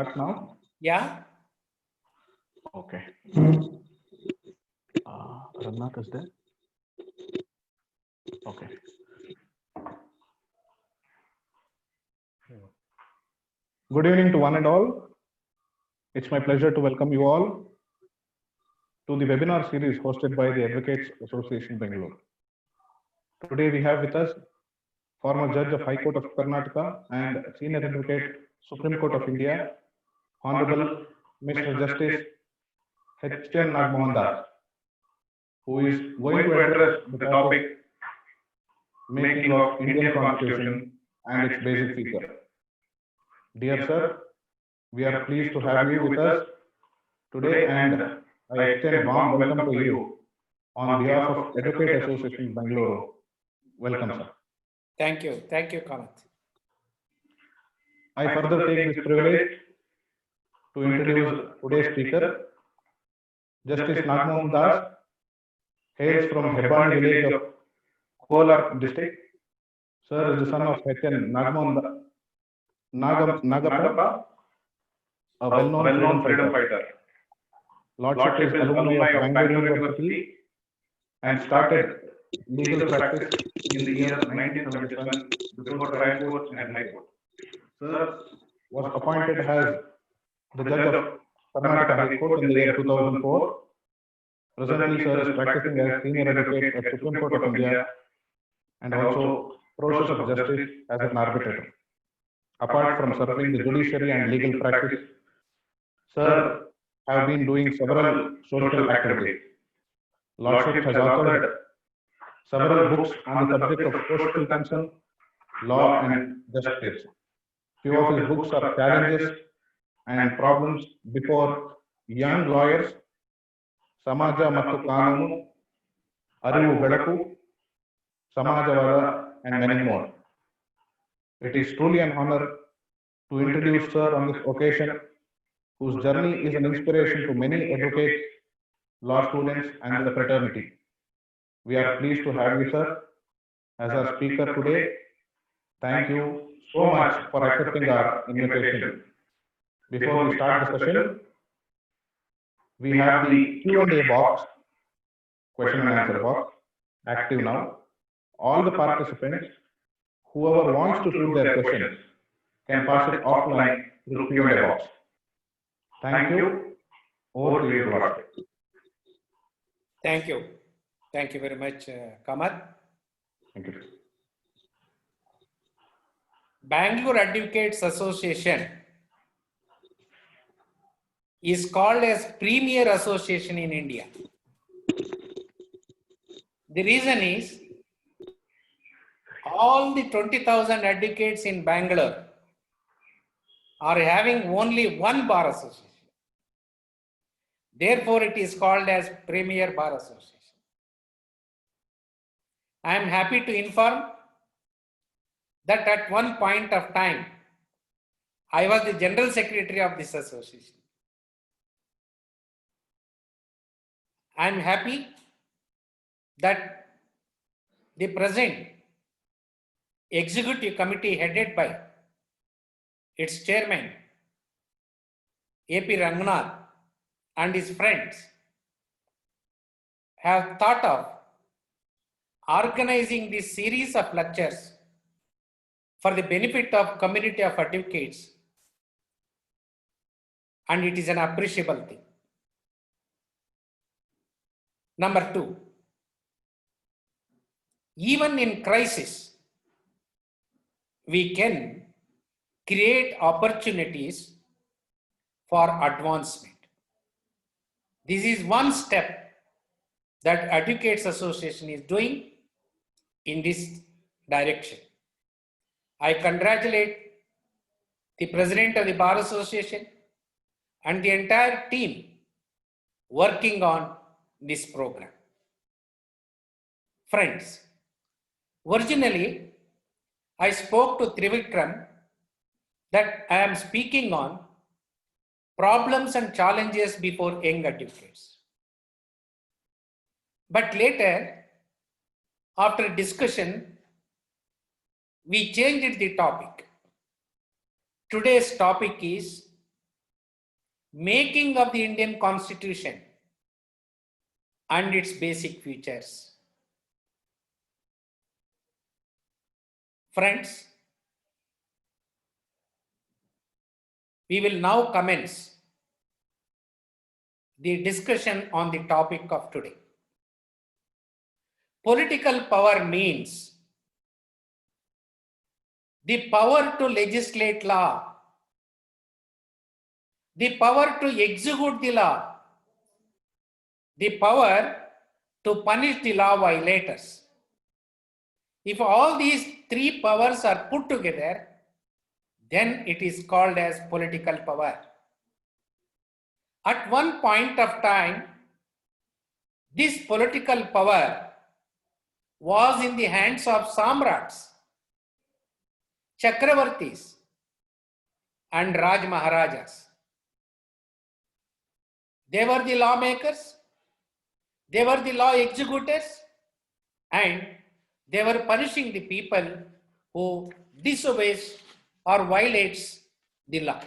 Now? Yeah. Okay. Ramnath is there? Okay. Good evening to one and all. It's my pleasure to welcome you all to the webinar series hosted by the Advocates Association Bangalore. Today we have with us former Judge of High Court of Karnataka and Senior Advocate, Supreme Court of India, Honorable Mr. Justice H.N. Nagmohan Das, who is going to address the topic making of Indian Constitution and its basic feature. Dear sir, we are pleased to have you with us today and I extend warm welcome to you on behalf of Advocate Association Bangalore. Welcome, sir. Thank you. Thank you, Kamath. I further take this privilege to introduce today's speaker. Justice Nagmohan Das hails from Hebbani village of Kolar district. Sir is the son of H.N. Nagappa, a well-known freedom fighter. Lordship is alumni of Bangalore University and started legal practice in the year 1977 before trial courts and high court. Sir was appointed as the judge of Karnataka High Court in the year 2004. Presently, sir is practicing as senior advocate at Supreme Court of India and also process of justice as an arbitrator. Apart from serving the judiciary and legal practice, sir have been doing several social activities. Lordship has authored several books on the subject of social concern, law and justice. Few of his books are Challenges and Problems Before Young Lawyers, Samaja Mattu Kanunu, Arivu Bedaku, Samajavada, and many more. It is truly an honor to introduce sir on this occasion, whose journey is an inspiration to many advocates, law students, and the fraternity. We are pleased to have you, sir, as our speaker today. Thank you so much for accepting our invitation. Before we start the session, we have the Q&A box, question and answer box, active now. All the participants, whoever wants to shoot their questions, can pass it offline through Q&A box. Thank you. Over to you, Lord. Thank you. Thank you very much, Kamath. Thank you. Bangalore Advocates Association is called as Premier Association in India. The reason is all the 20,000 advocates in Bangalore are having only one bar association. Therefore, it is called as Premier Bar Association. I am happy to inform that at one point of time, I was the General Secretary of this association. I am happy that the present executive committee headed by its chairman, A.P. Ranganath, and his friends have thought of organizing this series of lectures for the benefit of community of advocates, and it is an appreciable thing. Number two, even in crisis, we can create opportunities for advancement. This is one step that Advocates Association is doing in this direction. I congratulate the President of the Bar Association and the entire team working on this program. Friends, originally I spoke to Trivikram that I am speaking on problems and challenges before young advocates. But later, after discussion, we changed the topic. Today's topic is making of the Indian Constitution and its basic features. Friends, we will now commence the discussion on the topic of today. Political power means the power to legislate law, the power to execute the law, the power to punish the law violators. If all these three powers are put together, then it is called as political power. At one point of time, this political power was in the hands of Samrats, Chakravartis, and Raj Maharajas. They were the lawmakers, they were the law executors, and they were punishing the people who disobeys or violates the law.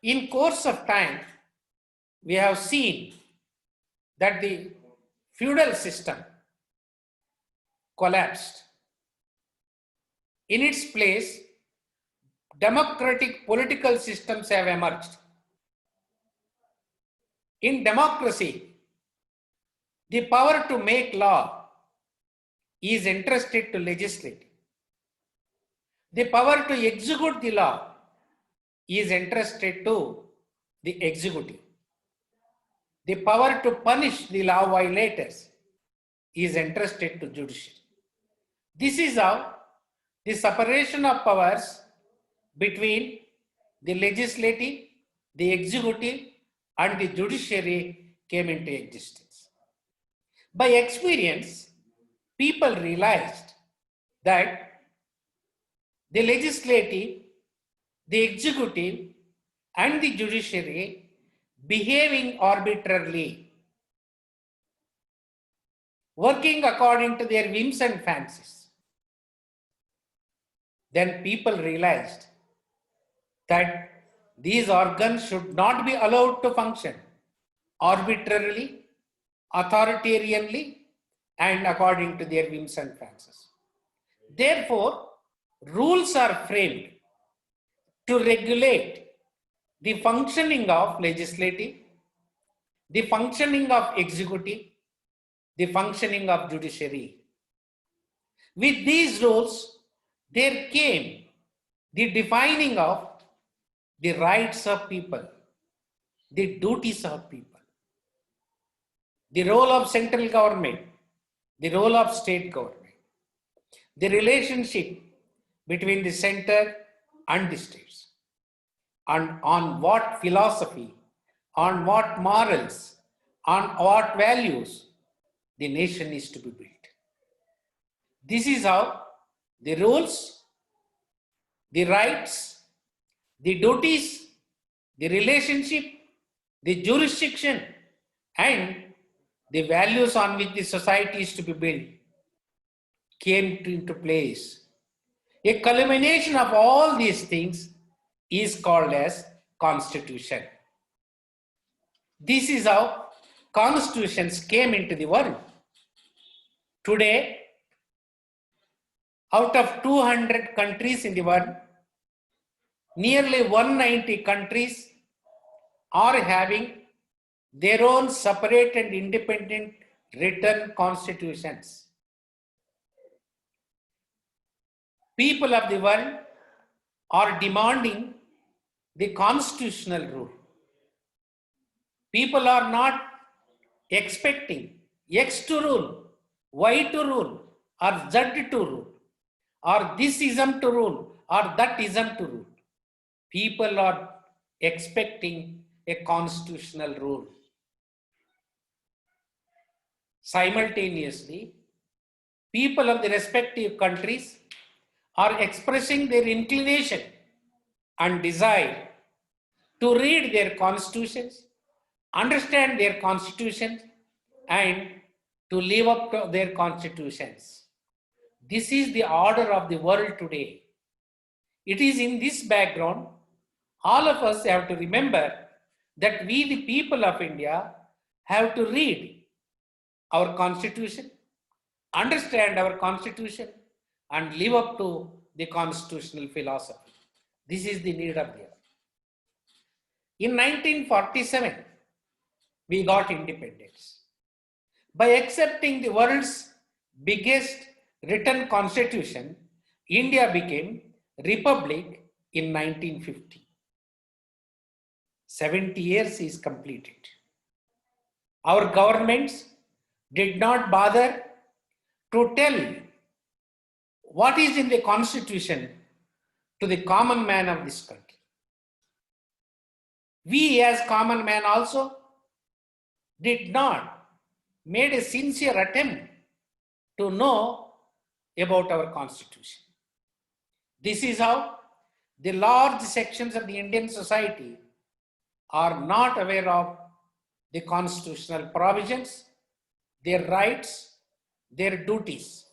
In course of time, we have seen that the feudal system collapsed. In its place, democratic political systems have emerged. In democracy, the power to make law is entrusted to legislature. The power to execute the law is entrusted to the executive. The power to punish the law violators is entrusted to judiciary. This is how the separation of powers between the legislative, the executive, and the judiciary came into existence. By experience, people realized that the legislative, the executive, and the judiciary behaving arbitrarily, working according to their whims and fancies. Then people realized that these organs should not be allowed to function arbitrarily, authoritarianly, and according to their whims and fancies. Therefore, rules are framed to regulate the functioning of legislative, the functioning of executive, the functioning of judiciary. With these rules, there came the defining of the rights of people, the duties of people, the role of central government, the role of state government, the relationship between the center and the states, and on what philosophy, on what morals, on what values the nation is to be built. This is how the rules, the rights, the duties, the relationship, the jurisdiction, and the values on which the society is to be built came into place. A culmination of all these things is called as Constitution. This is how constitutions came into the world. Today, out of 200 countries in the world, nearly 190 countries are having their own separate and independent written constitutions. People of the world are demanding the constitutional rule. People are not expecting X to rule, Y to rule, or Z to rule, or this ism to rule, or that ism to rule. People are expecting a constitutional rule. Simultaneously, people of the respective countries are expressing their inclination and desire to read their constitutions, understand their constitutions, and to live up to their constitutions. This is the order of the world today. It is in this background all of us have to remember that we, the people of India, have to read our constitution, understand our constitution, and live up to the constitutional philosophy. This is the need of the hour. In 1947, we got independence. By accepting the world's biggest written constitution, India became republic in 1950. 70 years is completed. Our governments did not bother to tell what is in the constitution to the common man of this country. We as common man also did not made a sincere attempt to know about our constitution. This is how the large sections of the Indian society are not aware of the constitutional provisions, their rights, their duties.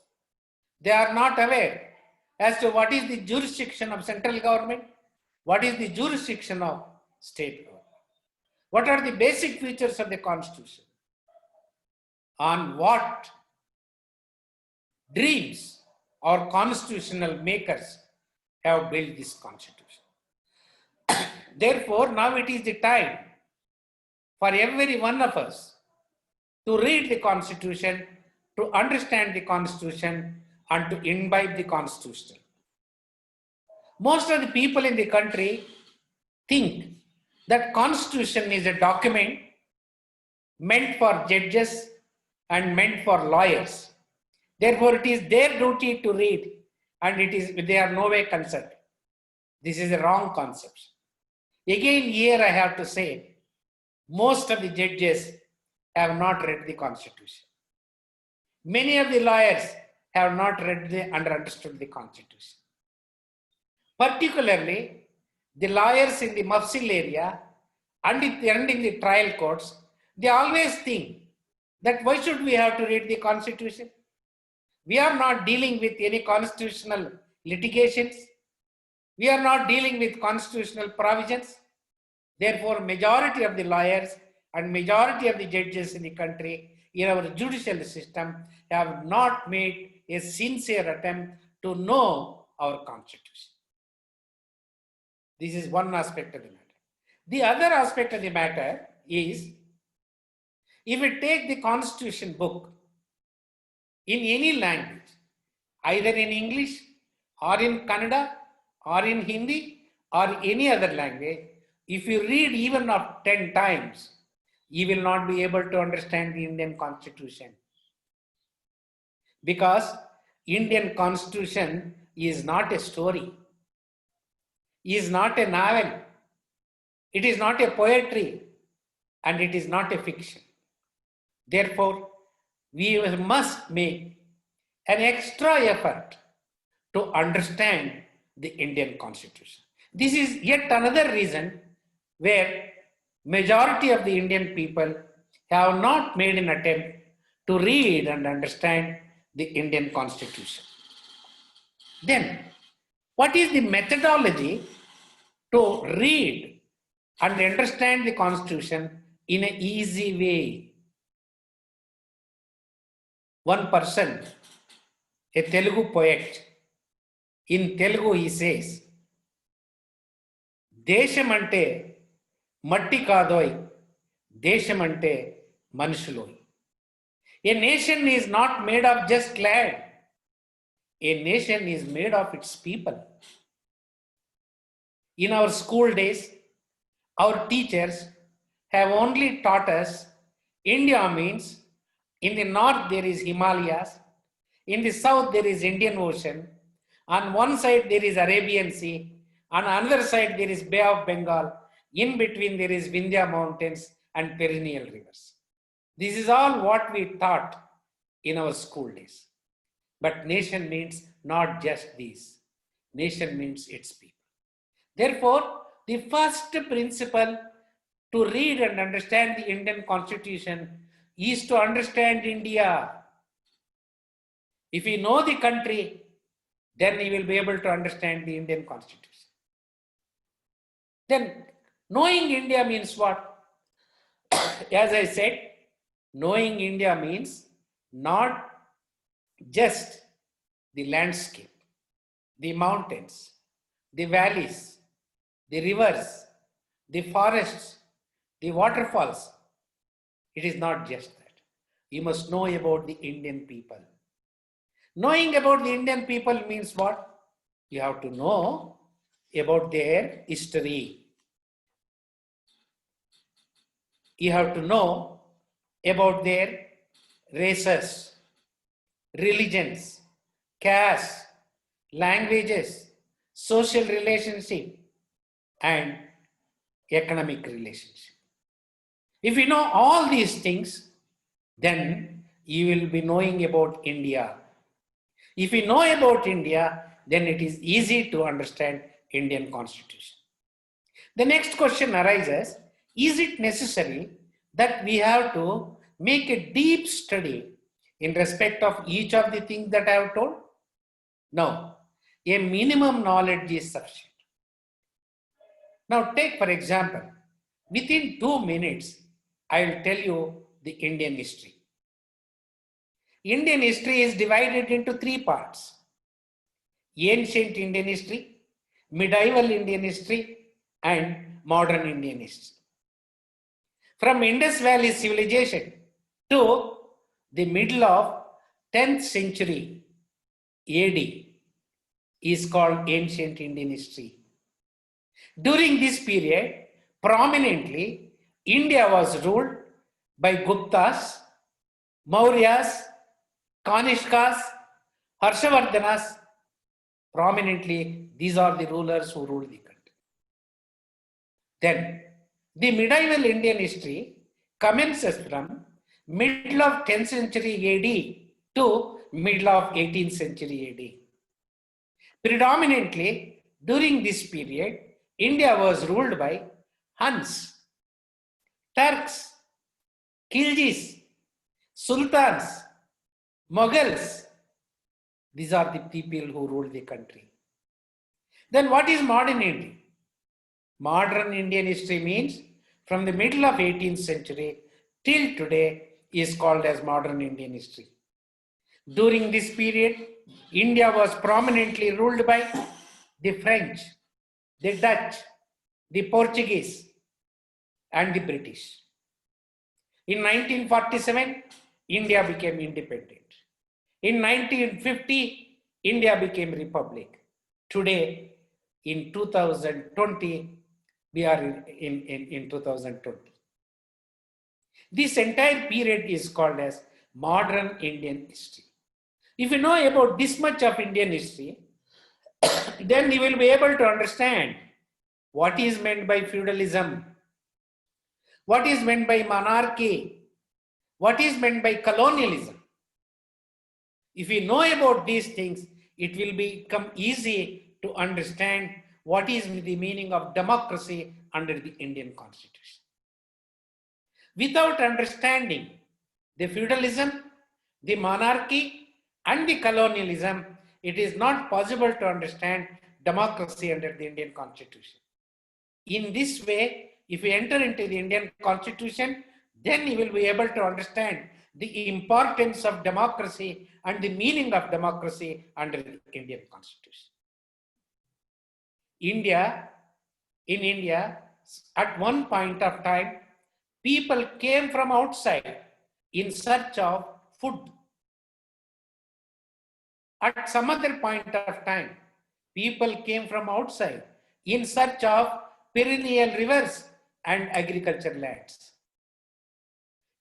They are not aware as to what is the jurisdiction of central government, what is the jurisdiction of state government. What are the basic features of the constitution? On what dreams our constitutional makers have built this constitution. Therefore, now it is the time for every one of us to read the constitution, to understand the constitution, and to imbibe the constitution. Most of the people in the country think that constitution is a document meant for judges and meant for lawyers. Therefore, it is their duty to read, and they are no way concerned. This is a wrong concept. Again, here I have to say, most of the judges have not read the constitution. Many of the lawyers have not read and understood the constitution. Particularly, the lawyers in the mafsil area and in the trial courts, they always think that why should we have to read the constitution? We are not dealing with any constitutional litigations. We are not dealing with constitutional provisions. Therefore, majority of the lawyers and majority of the judges in the country, in our judicial system, have not made a sincere attempt to know our constitution. This is one aspect of the matter. The other aspect of the matter is, if we take the constitution book in any language, either in English or in Kannada or in Hindi or any other language, if you read even of 10 times, you will not be able to understand the Indian Constitution. Because Indian Constitution is not a story, is not a novel, it is not a poetry, and it is not a fiction. Therefore, we must make an extra effort to understand the Indian Constitution. This is yet another reason where majority of the Indian people have not made an attempt to read and understand the Indian Constitution. Then, what is the methodology to read and understand the Constitution in an easy way? One person, a Telugu poet, in Telugu he says, Deshamante matti kaadoi, Deshamante manushuloy. A nation is not made of just land. A nation is made of its people. In our school days, our teachers have only taught us India means in the north there is Himalayas, in the south there is Indian Ocean, on one side there is Arabian Sea, on another side there is Bay of Bengal, in between there is Vindhya Mountains and perennial rivers. This is all what we taught in our school days. But nation means not just these. Nation means its people. Therefore, the first principle to read and understand the Indian Constitution is to understand India. If we know the country, then we will be able to understand the Indian Constitution. Then knowing India means what? As I said, knowing India means not just the landscape, the mountains, the valleys, the rivers, the forests, the waterfalls. It is not just that. You must know about the Indian people. Knowing about the Indian people means what? You have to know about their history. You have to know about their races, religions, castes, languages, social relationship, and economic relationship. If you know all these things, then you will be knowing about India. If you know about India, then it is easy to understand Indian Constitution. The next question arises, is it necessary that we have to make a deep study in respect of each of the things that I have told? No, a minimum knowledge is sufficient. Now take for example, within 2 minutes, I will tell you the Indian history. Indian history is divided into 3 parts. Ancient Indian history, medieval Indian history, and modern Indian history. From Indus Valley civilization to the middle of 10th century AD is called ancient Indian history. During this period, prominently, India was ruled by Guptas, Mauryas, Kanishkas, Harshavardhanas. Prominently, these are the rulers who ruled the country. Then, the medieval Indian history commences from middle of 10th century AD to middle of 18th century AD. Predominantly, during this period, India was ruled by Huns, Turks, Khiljis, Sultans, Mughals. These are the people who ruled the country. Then what is modern India? Modern Indian history means from the middle of 18th century till today is called as modern Indian history. During this period, India was prominently ruled by the French, the Dutch, the Portuguese, and the British. In 1947, India became independent. In 1950, India became republic. Today, in 2020, we are in 2020. This entire period is called as modern Indian history. If you know about this much of Indian history, then you will be able to understand what is meant by feudalism, what is meant by monarchy, what is meant by colonialism. If you know about these things, it will become easy to understand what is the meaning of democracy under the Indian Constitution. Without understanding the feudalism, the monarchy, and the colonialism, it is not possible to understand democracy under the Indian Constitution. In this way, if you enter into the Indian Constitution, then you will be able to understand the importance of democracy and the meaning of democracy under the Indian Constitution. In India, at one point of time, people came from outside in search of food. At some other point of time, people came from outside in search of perennial rivers and agricultural lands.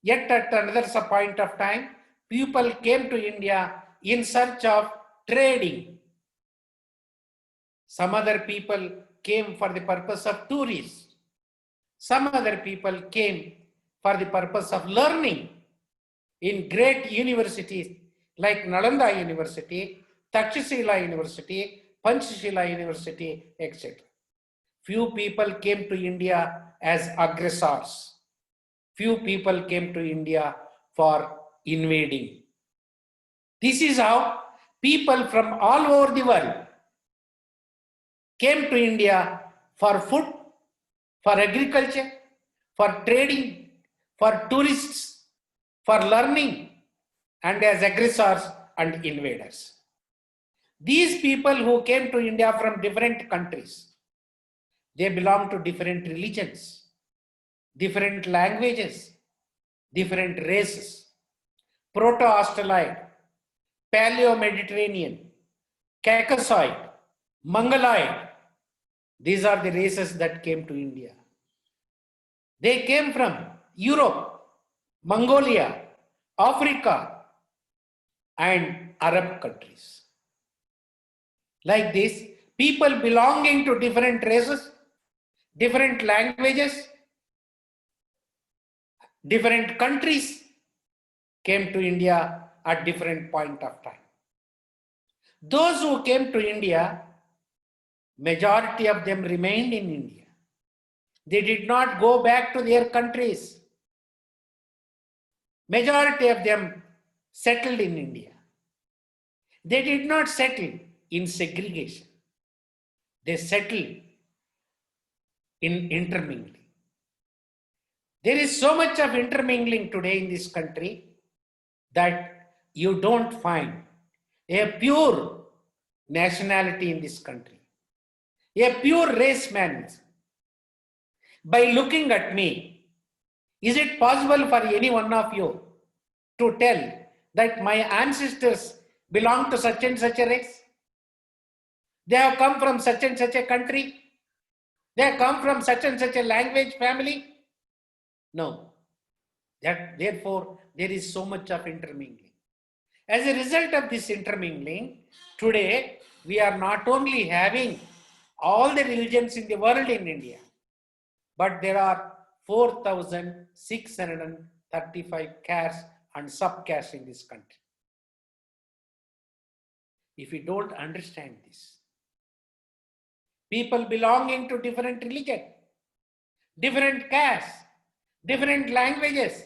Yet at another point of time, people came to India in search of trading. Some other people came for the purpose of tourism. Some other people came for the purpose of learning in great universities like Nalanda University, Takshashila University, Panchashila University, etc. Few people came to India as aggressors. Few people came to India for invading. This is how people from all over the world came to India for food, for agriculture, for trading, for tourists, for learning, and as aggressors and invaders. These people who came to India from different countries, they belong to different religions, different languages, different races, Proto-Australoid, Paleo-Mediterranean, Caucasoid, Mongoloid. These are the races that came to India. They came from Europe, Mongolia, Africa, and Arab countries. Like this, people belonging to different races, different languages, different countries came to India at different point of time. Those who came to India, majority of them remained in India. They did not go back to their countries. Majority of them settled in India. They did not settle in segregation. They settled in intermingling. There is so much of intermingling today in this country that you don't find a pure nationality in this country, a pure race man. By looking at me, is it possible for any one of you to tell that my ancestors belong to such and such a race? They have come from such and such a country? They have come from such and such a language family? No. Therefore, there is so much of intermingling. As a result of this intermingling, today we are not only having all the religions in the world in India, but there are 4,635 castes and subcastes in this country. If we don't understand this, people belonging to different religion, different castes, different languages,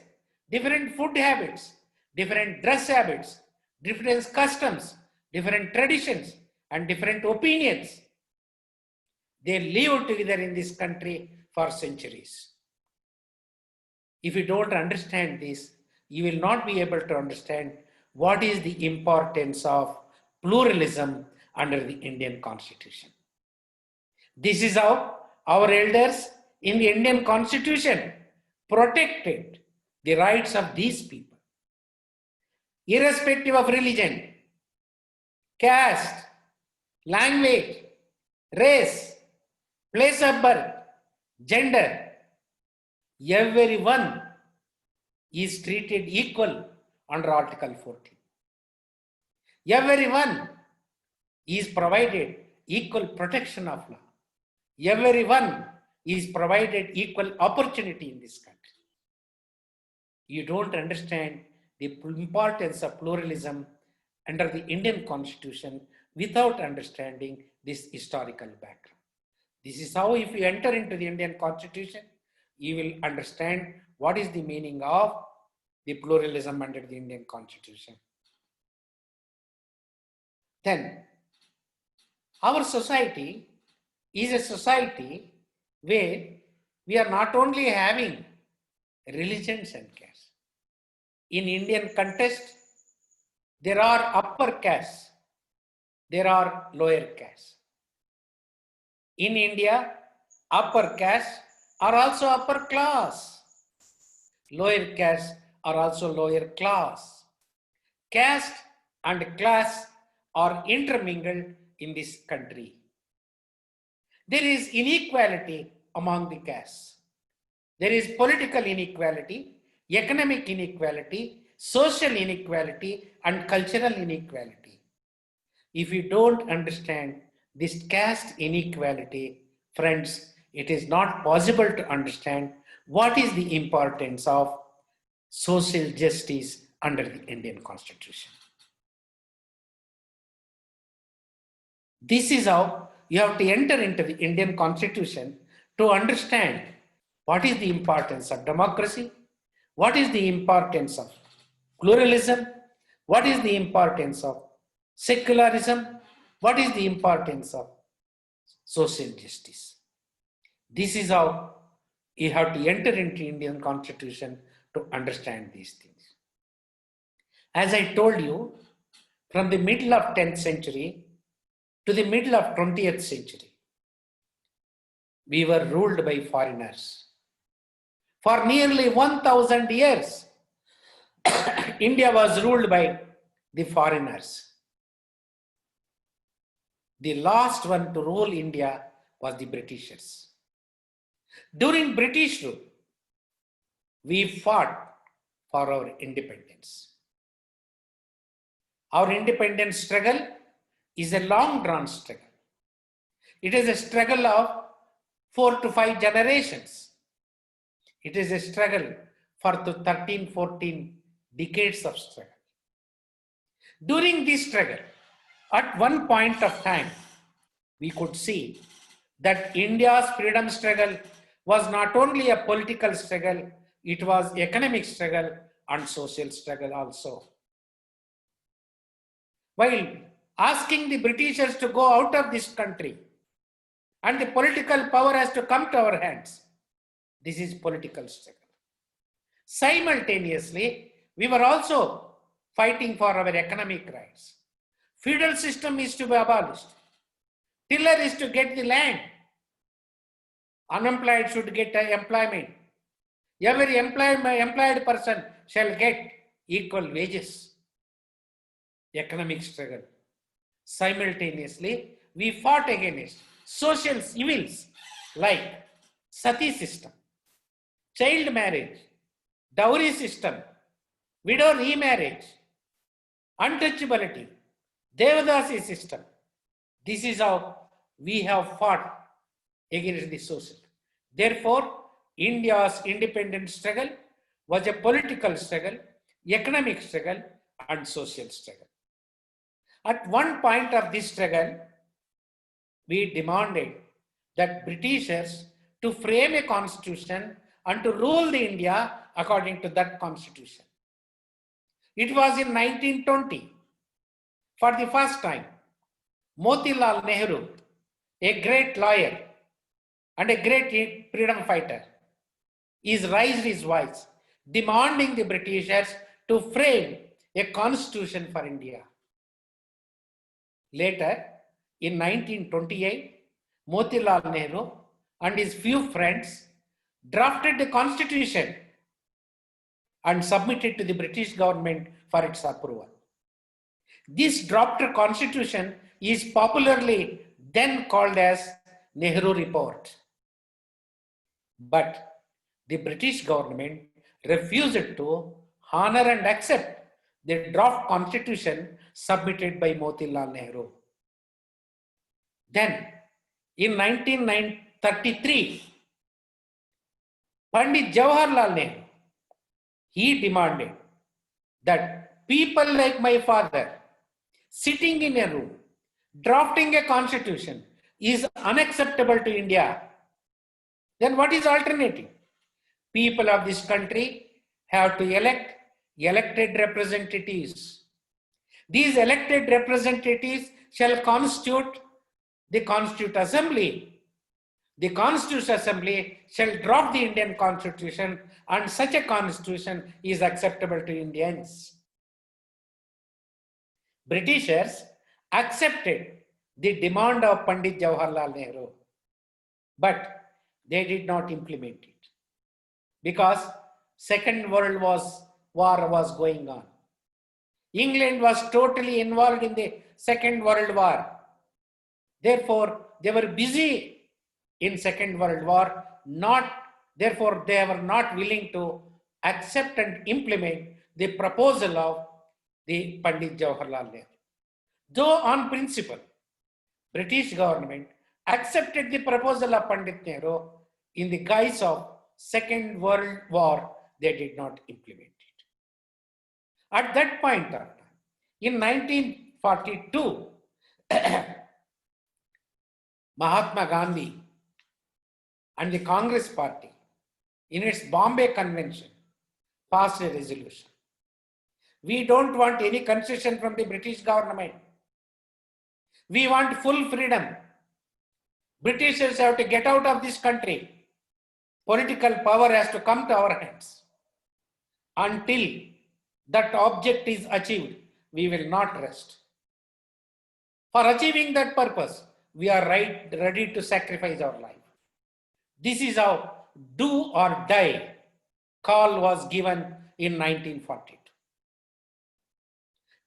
different food habits, different dress habits, different customs, different traditions, and different opinions. They live together in this country for centuries. If you don't understand this, you will not be able to understand what is the importance of pluralism under the Indian Constitution. This is how our elders in the Indian Constitution protected the rights of these people. Irrespective of religion, caste, language, race, place of birth, gender, everyone is treated equal under Article 14. Everyone is provided equal protection of law. Everyone is provided equal opportunity in this country. You don't understand the importance of pluralism under the Indian Constitution without understanding this historical background. This is how, if you enter into the Indian Constitution, you will understand what is the meaning of the pluralism under the Indian Constitution. Then, our society is a society where we are not only having religions and castes. In Indian context, there are upper castes, there are lower castes. In India, upper castes are also upper class. Lower castes are also lower class. Caste and class are intermingled in this country. There is inequality among the castes. There is political inequality, economic inequality, social inequality, and cultural inequality. If you don't understand this caste inequality, friends, it is not possible to understand what is the importance of social justice under the Indian Constitution. This is how you have to enter into the Indian Constitution to understand what is the importance of democracy, what is the importance of pluralism, what is the importance of secularism, what is the importance of social justice. This is how You have to enter into Indian Constitution to understand these things. As I told you, from the middle of 10th century to the middle of 20th century, we were ruled by foreigners. For nearly 1000 years, India was ruled by the foreigners. The last one to rule India was the Britishers. During British rule, we fought for our independence. Our independence struggle is a long-drawn struggle. It is a struggle of 4 to 5 generations. It is a struggle for the 13, 14 decades of struggle. During this struggle, at one point of time, we could see that India's freedom struggle was not only a political struggle, it was economic struggle and social struggle also. While asking the Britishers to go out of this country and the political power has to come to our hands, this is political struggle. Simultaneously, we were also fighting for our economic rights. Feudal system is to be abolished. Tiller is to get the land. Unemployed should get employment. Every employed person shall get equal wages. Economic struggle. Simultaneously, we fought against social evils like sati system, child marriage, dowry system, widow remarriage, untouchability, Devadasi system. This is how we have fought against the social. Therefore, India's independence struggle was a political struggle, economic struggle, and social struggle. At one point of this struggle, we demanded that Britishers to frame a constitution and to rule the India according to that constitution. It was in 1920, for the first time, Motilal Nehru, a great lawyer and a great freedom fighter, is raised his voice, demanding the Britishers to frame a constitution for India. Later, in 1928, Motilal Nehru and his few friends drafted the constitution and submitted to the British government for its approval. This drafted constitution is popularly then called as Nehru Report. But the British government refused to honor and accept the draft constitution submitted by Motilal Nehru. Then, in 1933, Pandit Jawaharlal Nehru, he demanded that people like my father, sitting in a room, drafting a constitution is unacceptable to India. Then what is alternative? People of this country have to elect elected representatives. These elected representatives shall constitute the Constituent Assembly. The Constituent Assembly shall draft the Indian Constitution, and such a constitution is acceptable to Indians. Britishers accepted the demand of Pandit Jawaharlal Nehru, but they did not implement it because Second World War was going on. England was totally involved in the Second World War. Therefore, they were busy in Second World War, therefore they were not willing to accept and implement the proposal of the Pandit Jawaharlal Nehru. Though on principle, British government accepted the proposal of Pandit Nehru, in the guise of Second World War, they did not implement it. At that point of time, in 1942, Mahatma Gandhi and the Congress Party, in its Bombay Convention, passed a resolution. We don't want any concession from the British government. We want full freedom. Britishers have to get out of this country. political power has to come to our hands. Until that object is achieved, we will not rest. For achieving that purpose, we are ready to sacrifice our life. This is how do or die call was given in 1942.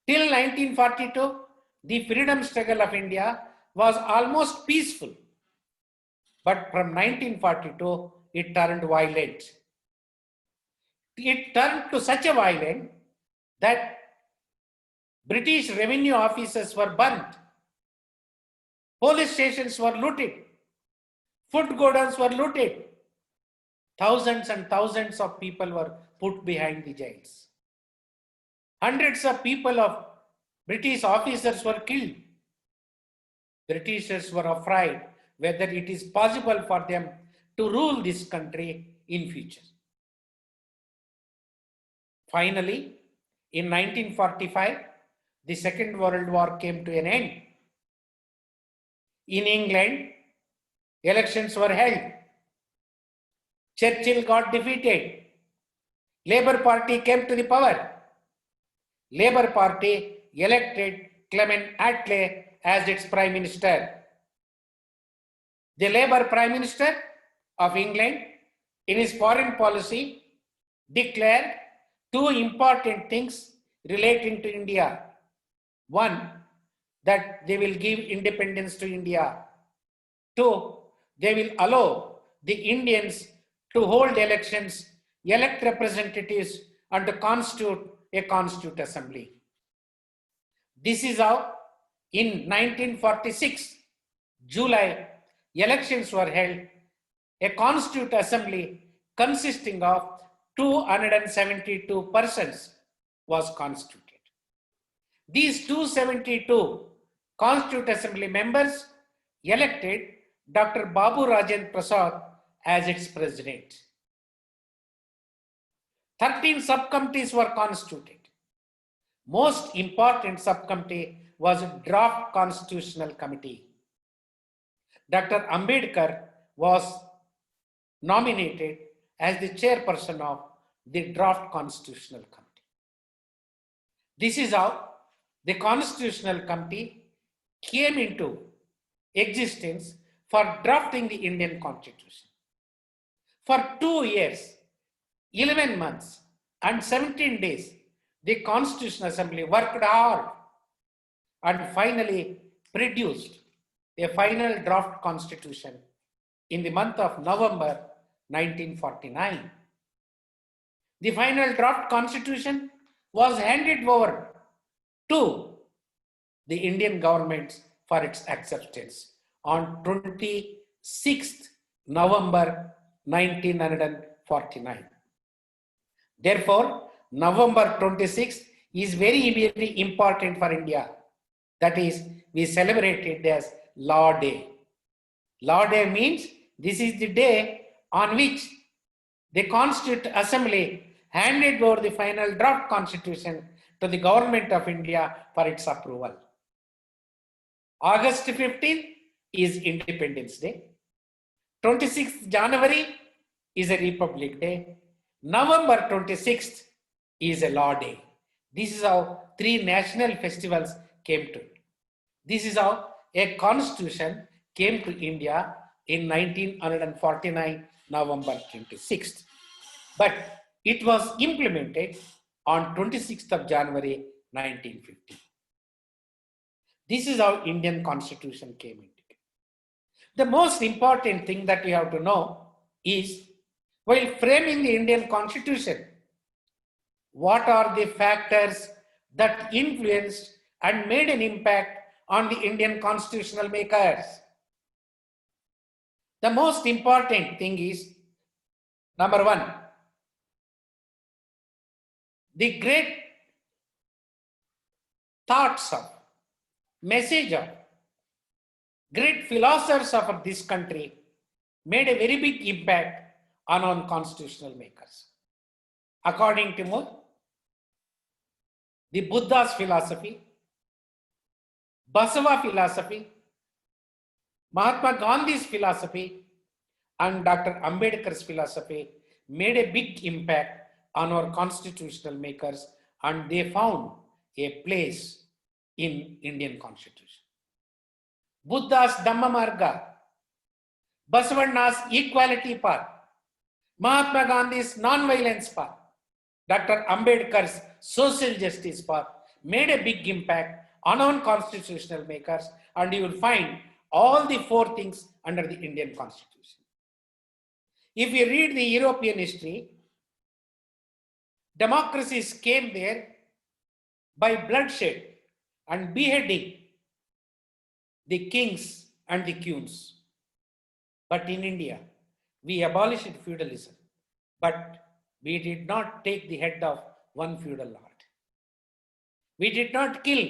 Till 1942, the freedom struggle of India was almost peaceful. But from 1942, it turned violent. It turned to such a violent that British revenue offices were burnt, police stations were looted, food godowns were looted, thousands and thousands of people were put behind the jails. Hundreds of people of British officers were killed. Britishers were afraid whether it is possible for them to rule this country in future. Finally, in 1945, the Second World War came to an end. In England, elections were held. Churchill got defeated. Labour Party came to the power. Labour Party elected Clement Attlee as its Prime Minister. The Labour Prime Minister of England, in his foreign policy, declared two important things relating to India. One, that they will give independence to India. Two, they will allow the Indians to hold elections, elect representatives, and to constitute a constituent assembly. This is how in 1946, July, elections were held. A constituent assembly consisting of 272 persons was constituted. These 272 constituent assembly members elected Dr. Babu Rajendra Prasad as its president. 13 subcommittees were constituted. Most important subcommittee was a Draft Constitutional Committee. Dr. Ambedkar was nominated as the chairperson of the Draft Constitutional Committee. This is how the Constitutional Committee came into existence for drafting the Indian Constitution. For 2 years, 11 months and 17 days, the Constitutional Assembly worked hard and finally produced a final draft constitution in the month of November 1949. The final draft constitution was handed over to the Indian government for its acceptance on 26th November 1949. Therefore, November 26th is very, very important for India. That is, we celebrate it as Law Day. Law Day means this is the day on which the Constituent Assembly handed over the final draft constitution to the Government of India for its approval. August 15th is Independence Day. 26th January is a Republic Day. November 26th is a Law Day. This is how 3 national festivals came to. This is how a constitution came to India in 1949, November 26th. But it was implemented on 26th of January 1950. This is how Indian Constitution came into it. The most important thing that you have to know is, while framing the Indian Constitution, what are the factors that influenced and made an impact on the Indian constitutional makers? The most important thing is, number one, the great thoughts of, message of great philosophers of this country made a very big impact on constitutional makers. According to me, the Buddha's philosophy, Basava philosophy, Mahatma Gandhi's philosophy, and Dr. Ambedkar's philosophy made a big impact on our constitutional makers, and they found a place in Indian Constitution. Buddha's Dhamma Marga, Basavanna's equality path, Mahatma Gandhi's non-violence path, Dr. Ambedkar's social justice path made a big impact on our constitutional makers, and you will find all the four things under the Indian Constitution. If you read the European history, democracies came there by bloodshed and beheading the kings and the queens. But in India, we abolished feudalism, but we did not take the head of one feudal lord. We did not kill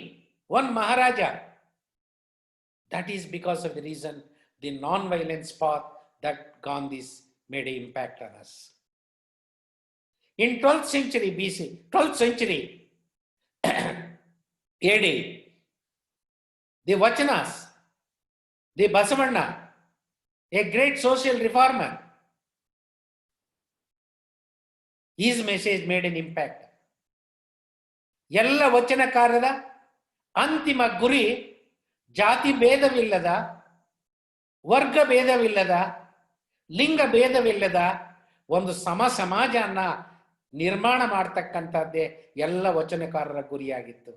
one Maharaja. That is because of the reason, the non-violence path that Gandhi's made an impact on us. In 12th century BC, 12th century AD, the Vachanas, the Basavanna, a great social reformer, his message made an impact. ಎಲ್ಲ ವಚನಕಾರರ ಅಂತಿಮ ಗುರಿ ಜಾತಿ ಭೇದವಿಲ್ಲದ, ವರ್ಗ ಭೇದವಿಲ್ಲದ, ಲಿಂಗ ಭೇದವಿಲ್ಲದ ಒಂದು ಸಮಾಜವನ್ನ ನಿರ್ಮಾಣ ಮಾಡತಕ್ಕಂಥದ್ದೇ ಎಲ್ಲ ವಚನಕಾರರ ಗುರಿಯಾಗಿತ್ತು.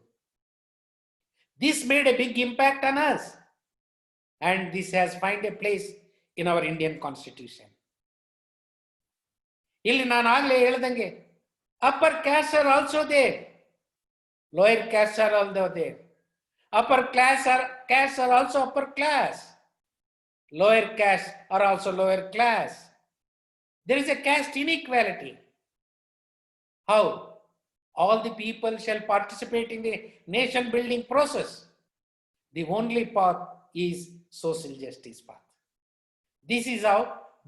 This made a big impact on us, and this has found a place in our Indian Constitution. ಇಲ್ಲಿ ನಾನು ಆಗಲೇ ಹೇಳ್ದಂಗೆ upper castes are also there, lower castes are also there. Upper castes are also upper class, lower castes are also lower class. There is a caste inequality. How? All the people shall participate in the nation building process. The only path is social justice path. This is how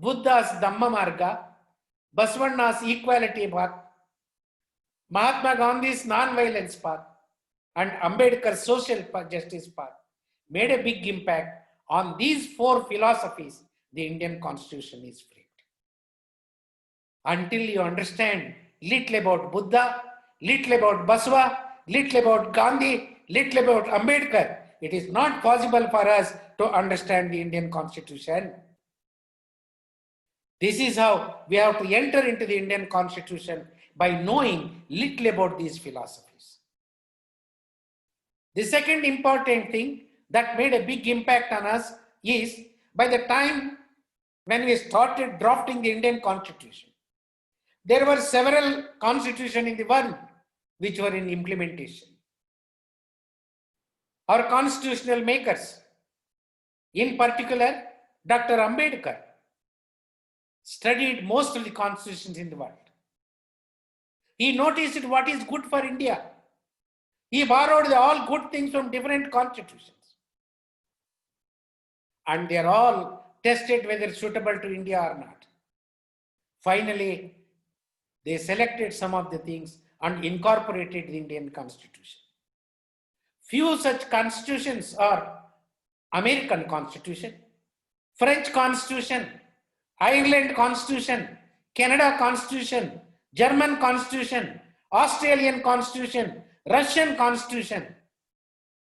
Buddha's Dhamma Marga, Basavanna's equality path, Mahatma Gandhi's non-violence path, and Ambedkar's social justice path made a big impact. On these four philosophies, the Indian Constitution is framed. Until you understand little about Buddha, little about Basava, little about Gandhi, little about Ambedkar, it is not possible for us to understand the Indian Constitution. This is how we have to enter into the Indian Constitution, by knowing little about these philosophies. The second important thing that made a big impact on us is, by the time when we started drafting the Indian Constitution, there were several constitutions in the world which were in implementation. Our constitutional makers, in particular Dr. Ambedkar, studied most of the constitutions in the world. He noticed what is good for India. He borrowed all good things from different constitutions, and they are all tested whether suitable to India or not. Finally, they selected some of the things and incorporated the Indian Constitution. Few such constitutions are American Constitution, French Constitution, Ireland Constitution, Canada Constitution, German Constitution, Australian Constitution, Russian Constitution.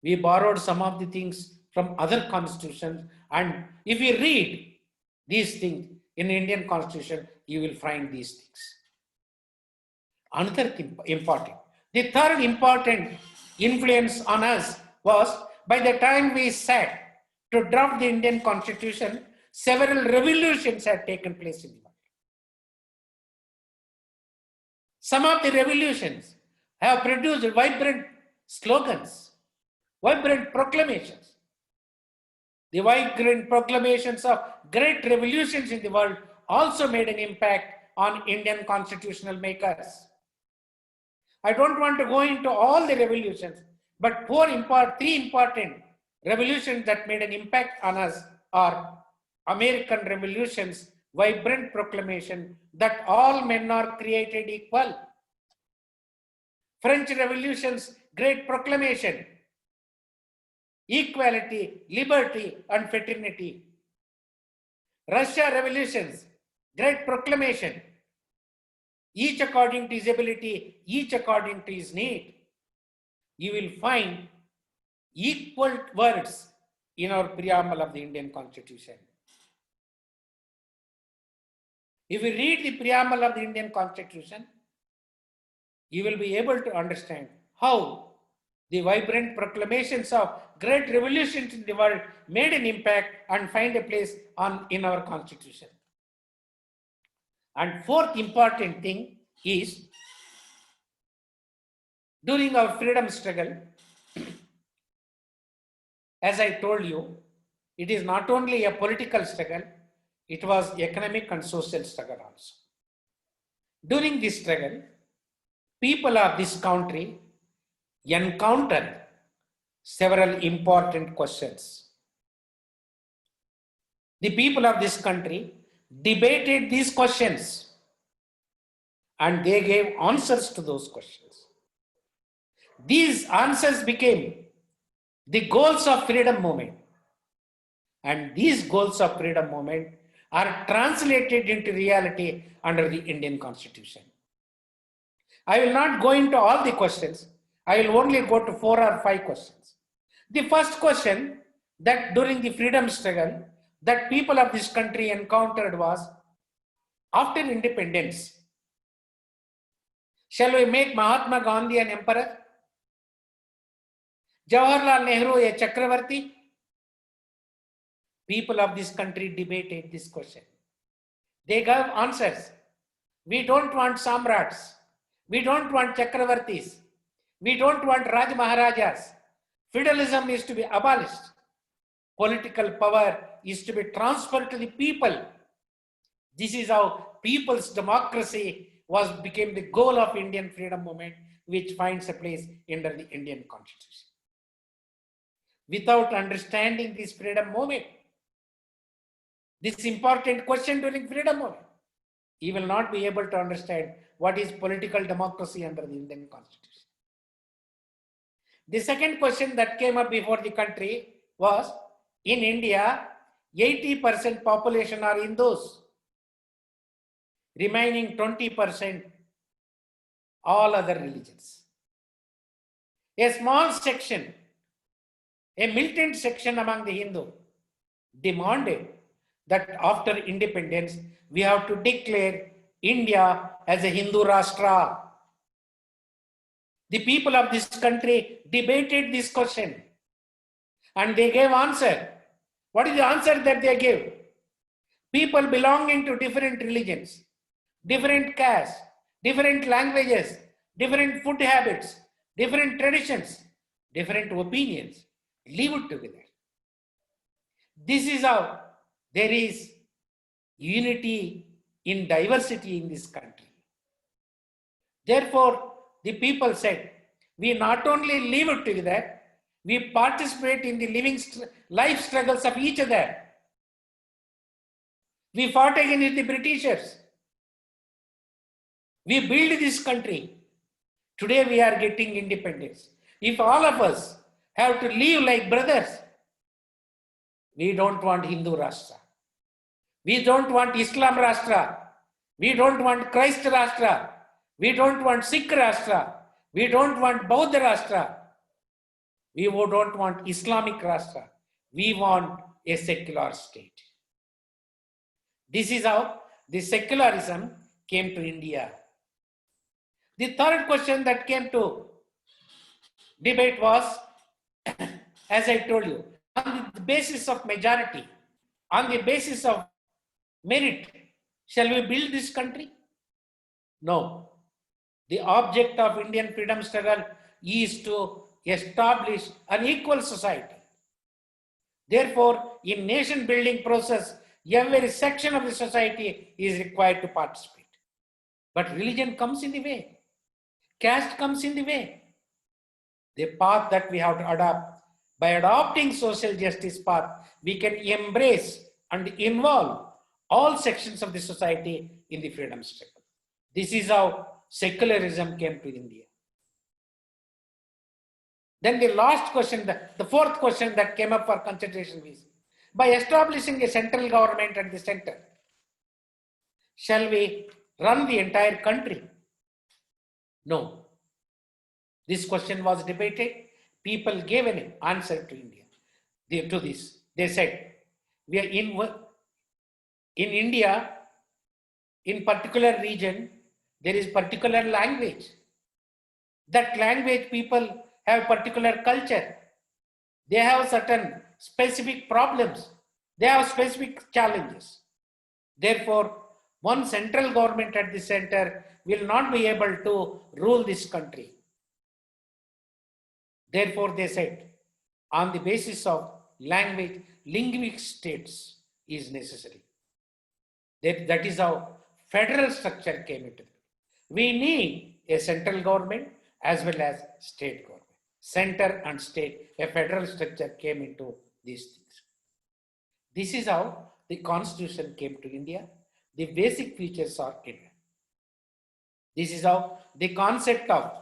We borrowed some of the things from other constitutions, and if we read these things in Indian Constitution, you will find these things. Another thing important, the third important influence on us was, by the time we sat to draft the Indian Constitution, several revolutions had taken place in the world. Some of the revolutions have produced vibrant slogans, vibrant proclamations. The vibrant proclamations of great revolutions in the world also made an impact on Indian constitutional makers. I don't want to go into all the revolutions, but three important revolutions that made an impact on us are American Revolution's vibrant proclamation that all men are created equal, French Revolution's great proclamation, equality, liberty, and fraternity, Russia revolutions, great proclamation, each according to his ability, each according to his need. You will find equal words in our preamble of the Indian Constitution. If you read the preamble of the Indian Constitution, you will be able to understand how the vibrant proclamations of great revolutions in the world made an impact and find a place in our Constitution. And fourth important thing is, during our freedom struggle, as I told you, it is not only a political struggle, it was economic and social struggle also. During this struggle, people of this country encountered several important questions. The people of this country debated these questions and they gave answers to those questions. These answers became the goals of freedom movement, and these goals of freedom movement are translated into reality under the Indian Constitution. I will not go into all the questions. I will only go to 4 or 5 questions. The first question that during the freedom struggle that people of this country encountered was, after independence, shall we make Mahatma Gandhi an emperor? Jawaharlal Nehru a Chakravarti? People of this country debated this question. They gave answers. We don't want Samrats. We don't want Chakravartis. We don't want Raj Maharajas. Feudalism is to be abolished. Political power is to be transferred to the people. This is how people's democracy became the goal of Indian freedom movement, which finds a place under the Indian Constitution. Without understanding this freedom movement, this important question during freedom movement, you will not be able to understand what is political democracy under the Indian Constitution. The second question that came up before the country was, in India, 80% population are Hindus, remaining 20% all other religions. A small section, a militant section among the Hindu demanded that after independence, we have to declare India as a Hindu Rashtra. The people of this country debated this question and they gave answer. What is the answer that they gave? People belonging to different religions, different castes, different languages, different food habits, different traditions, different opinions, live together. This is how there is unity in diversity in this country. Therefore, the people said, we not only live together, we participate in the life struggles of each other. We fought against the Britishers. We built this country. Today we are getting independence. If all of us have to live like brothers, we don't want Hindu Rashtra. We don't want Islam Rashtra. We don't want Christ Rashtra. We don't want Sikh Rashtra. We don't want Bauddha Rashtra. We don't want Islamic Rashtra. We want a secular state. This is how the secularism came to India. The third question that came to debate was, as I told you, on the basis of majority, on the basis of merit, shall we build this country? No. The object of Indian freedom struggle is to establish an equal society. Therefore, in nation building process, every section of the society is required to participate. But religion comes in the way. Caste comes in the way. The path that we have to adopt, by adopting social justice path, we can embrace and involve all sections of the society in the freedom struggle. This is how secularism came to India. Then the last question, the fourth question that came up for consideration is, by establishing a central government at the center. Shall we run the entire country? No. This question was debated. People gave an answer to India, to this. They said, we are in India, in particular region, there is particular language. That language people have particular culture. They have certain specific problems. They have specific challenges. Therefore, one central government at the center will not be able to rule this country. Therefore, they said, on the basis of language, linguistic states is necessary. That is how federal structure came into it. We need a central government as well as state government. Center and state, a federal structure came into these things. This is how the constitution came to India. The basic features are in it. This is how the concept of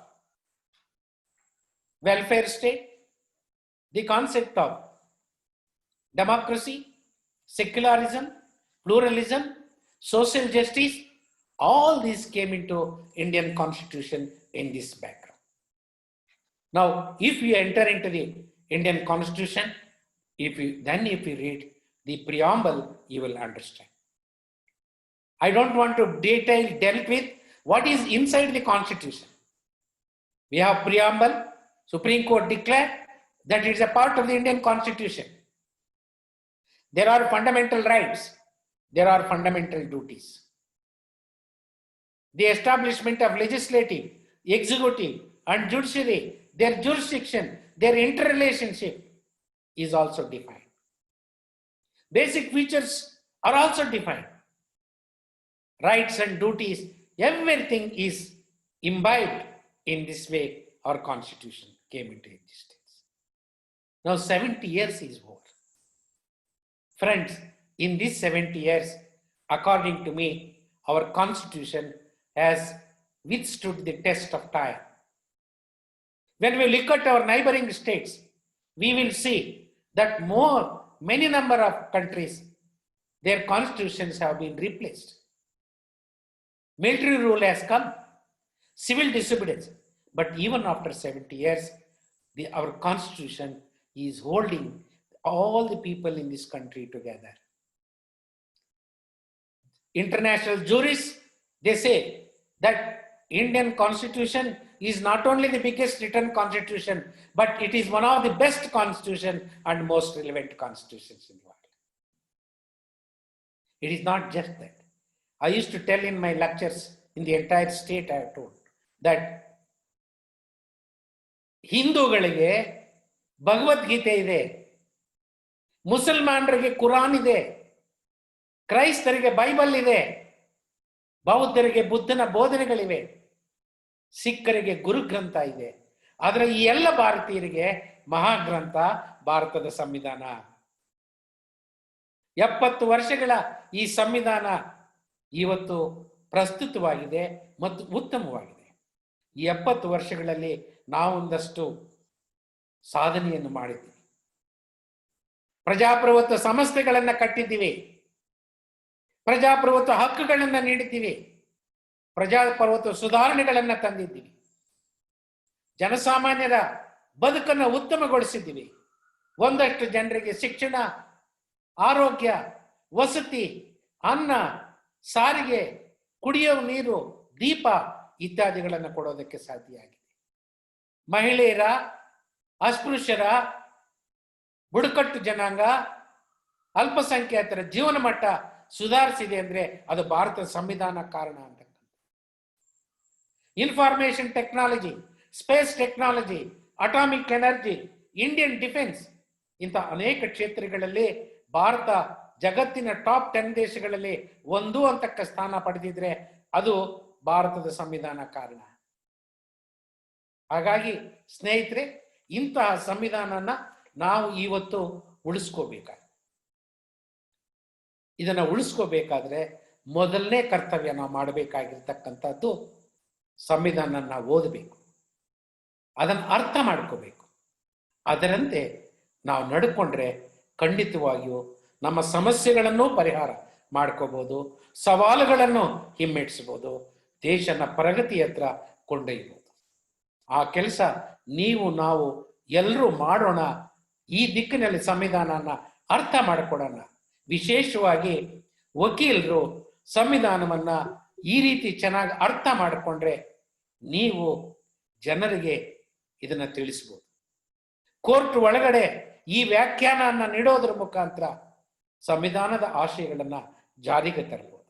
welfare state, the concept of democracy, secularism, pluralism, social justice, all these came into Indian constitution in this background. Now, if you enter into the Indian constitution, if you read the preamble, you will understand. I don't want to delve with what is inside the constitution. We have preamble, Supreme Court declared that it is a part of the Indian constitution. There are fundamental rights, there are fundamental duties. The establishment of legislative, executive and judiciary, their jurisdiction, their interrelationship is also defined. Basic features are also defined. Rights and duties, everything is imbibed in this way. Our constitution came into existence. Now 70 years is over. Friends, in these 70 years, according to me, our constitution has withstood the test of time. When we look at our neighboring states, we will see that many number of countries, their constitutions have been replaced. Military rule has come, civil disobedience, but even after 70 years, our constitution is holding all the people in this country together. International jurists, they say that Indian constitution is not only the biggest written constitution, but it is one of the best constitution and most relevant constitutions in the world. It is not just that. I used to tell in my lectures in the entire state, I have told that ಹಿಂದೂಗಳಿಗೆ ಭಗವದ್ಗೀತೆ ಇದೆ, ಮುಸಲ್ಮಾನರಿಗೆ ಕುರಾನ್ ಇದೆ, ಕ್ರೈಸ್ತರಿಗೆ Bible ಇದೆ, ಬೌದ್ಧರಿಗೆ ಬುದ್ಧನ ಬೋಧನೆಗಳಿವೆ, ಸಿಖ್ಖರಿಗೆ ಗುರುಗ್ರಂಥ ಇದೆ. ಆದರೆ ಈ ಎಲ್ಲ ಭಾರತೀಯರಿಗೆ ಮಹಾಗ್ರಂಥ ಭಾರತದ ಸಂವಿಧಾನ. 70 ವರ್ಷಗಳ ಈ ಸಂವಿಧಾನ ಇವತ್ತು ಪ್ರಸ್ತುತವಾಗಿದೆ ಮತ್ತು ಉತ್ತಮವಾಗಿದೆ. ಈ 70 ವರ್ಷಗಳಲ್ಲಿ ನಾವೊಂದಷ್ಟು ಸಾಧನೆಯನ್ನು ಮಾಡಿದ್ದೀವಿ. ಪ್ರಜಾಪ್ರಭುತ್ವ ಸಂಸ್ಥೆಗಳನ್ನು ಕಟ್ಟಿದ್ದೀವಿ, ಪ್ರಜಾಪ್ರಭುತ್ವ ಹಕ್ಕುಗಳನ್ನು ನೀಡಿದ್ದೀವಿ, ಪ್ರಜಾಪ್ರಭುತ್ವ ಸುಧಾರಣೆಗಳನ್ನು ತಂದಿದ್ದೀವಿ, ಜನಸಾಮಾನ್ಯರ ಬದುಕನ್ನು ಉತ್ತಮಗೊಳಿಸಿದ್ದೀವಿ. ಒಂದಷ್ಟು ಜನರಿಗೆ ಶಿಕ್ಷಣ, ಆರೋಗ್ಯ, ವಸತಿ, ಅನ್ನ, ಸಾರಿಗೆ, ಕುಡಿಯುವ ನೀರು, ದೀಪ ಇತ್ಯಾದಿಗಳನ್ನು ಕೊಡೋದಕ್ಕೆ ಸಾಧ್ಯ ಆಗಿದೆ. ಮಹಿಳೆಯರ, ಅಸ್ಪೃಶ್ಯರ, ಬುಡಕಟ್ಟು ಜನಾಂಗ, ಅಲ್ಪಸಂಖ್ಯಾತರ ಜೀವನ ಮಟ್ಟ ಸುಧಾರಿಸಿದೆ ಅಂದ್ರೆ ಅದು ಭಾರತದ ಸಂವಿಧಾನ ಕಾರಣ ಅಂತ. Information technology, space technology, atomic energy, Indian defence, ಇಂಥ ಅನೇಕ ಕ್ಷೇತ್ರಗಳಲ್ಲಿ ಭಾರತ ಜಗತ್ತಿನ ಟಾಪ್ 10 ದೇಶಗಳಲ್ಲಿ ಒಂದು ಅಂತಕ್ಕ ಸ್ಥಾನ ಪಡೆದಿದ್ರೆ ಅದು ಭಾರತದ ಸಂವಿಧಾನ ಕಾರಣ. ಹಾಗಾಗಿ ಸ್ನೇಹಿತರೆ, ಇಂತಹ ಸಂವಿಧಾನನ ನಾವು ಇವತ್ತು ಉಳಿಸ್ಕೋಬೇಕಾಗಿದೆ. ಇದನ್ನ ಉಳಿಸ್ಕೋಬೇಕಾದ್ರೆ ಮೊದಲನೇ ಕರ್ತವ್ಯ ನಾವು ಮಾಡಬೇಕಾಗಿರ್ತಕ್ಕಂಥದ್ದು ಸಂವಿಧಾನ ನಾವು ಓದಬೇಕು, ಅದನ್ನು ಅರ್ಥ ಮಾಡ್ಕೋಬೇಕು. ಅದರಂತೆ ನಾವು ನಡ್ಕೊಂಡ್ರೆ ಖಂಡಿತವಾಗಿಯೂ ನಮ್ಮ ಸಮಸ್ಯೆಗಳನ್ನು ಪರಿಹಾರ ಮಾಡ್ಕೋಬಹುದು, ಸವಾಲುಗಳನ್ನು ಹಿಮ್ಮೆಟ್ಟಿಸಬಹುದು, ದೇಶನ ಪ್ರಗತಿ ಹತ್ರ ಕೊಂಡೊಯ್ಯಬಹುದು. ಆ ಕೆಲಸ ನೀವು ನಾವು ಎಲ್ಲರೂ ಮಾಡೋಣ. ಈ ದಿಕ್ಕಿನಲ್ಲಿ ಸಂವಿಧಾನನ ಅರ್ಥ ಮಾಡಿಕೊಡೋಣ. ವಿಶೇಷವಾಗಿ ವಕೀಲರು ಸಂವಿಧಾನವನ್ನ ಈ ರೀತಿ ಚೆನ್ನಾಗಿ ಅರ್ಥ ಮಾಡಿಕೊಂಡ್ರೆ ನೀವು ಜನರಿಗೆ ಇದನ್ನ ತಿಳಿಸ್ಬೋದು. ಕೋರ್ಟ್ ಒಳಗಡೆ ಈ ವ್ಯಾಖ್ಯಾನನ್ನ ನೀಡೋದ್ರ ಮುಖಾಂತರ ಸಂವಿಧಾನದ ಆಶಯಗಳನ್ನ ಜಾರಿಗೆ ತರಬಹುದು.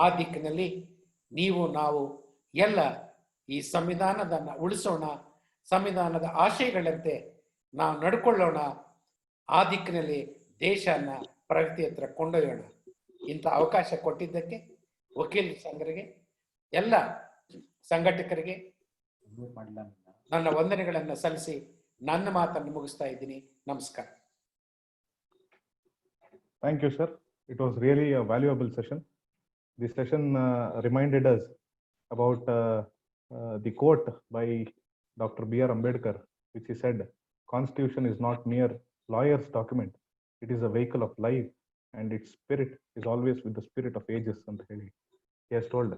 ಆ ದಿಕ್ಕಿನಲ್ಲಿ ನೀವು ನಾವು ಎಲ್ಲ ಈ ಸಂವಿಧಾನದನ್ನ ಉಳಿಸೋಣ, ಸಂವಿಧಾನದ ಆಶಯಗಳಂತೆ ನಾವು ನಡ್ಕೊಳ್ಳೋಣ. ಆ ದಿಕ್ಕಿನಲ್ಲಿ ದೇಶನ ಪ್ರಗತಿ ಹತ್ರ ಕೊಂಡೊಯ್ಯೋಣ. ಇಂಥ ಅವಕಾಶ ಕೊಟ್ಟಿದ್ದಕ್ಕೆ ವಕೀಲ ಸಂಘರಿಗೆ, ಎಲ್ಲ ಸಂಘಟಕರಿಗೆ ನನ್ನ ವಂದನೆಗಳನ್ನು ಸಲ್ಲಿಸಿ ನನ್ನ ಮಾತನ್ನು ಮುಗಿಸ್ತಾ ಇದ್ದೀನಿ. ನಮಸ್ಕಾರ. Thank you, sir. It was really a valuable session. This session reminded us about the quote by Dr. B.R. Ambedkar, which he said, "Constitution is not mere lawyer's document. It is a vehicle of life, and its spirit is always with the spirit of ages." And he has told.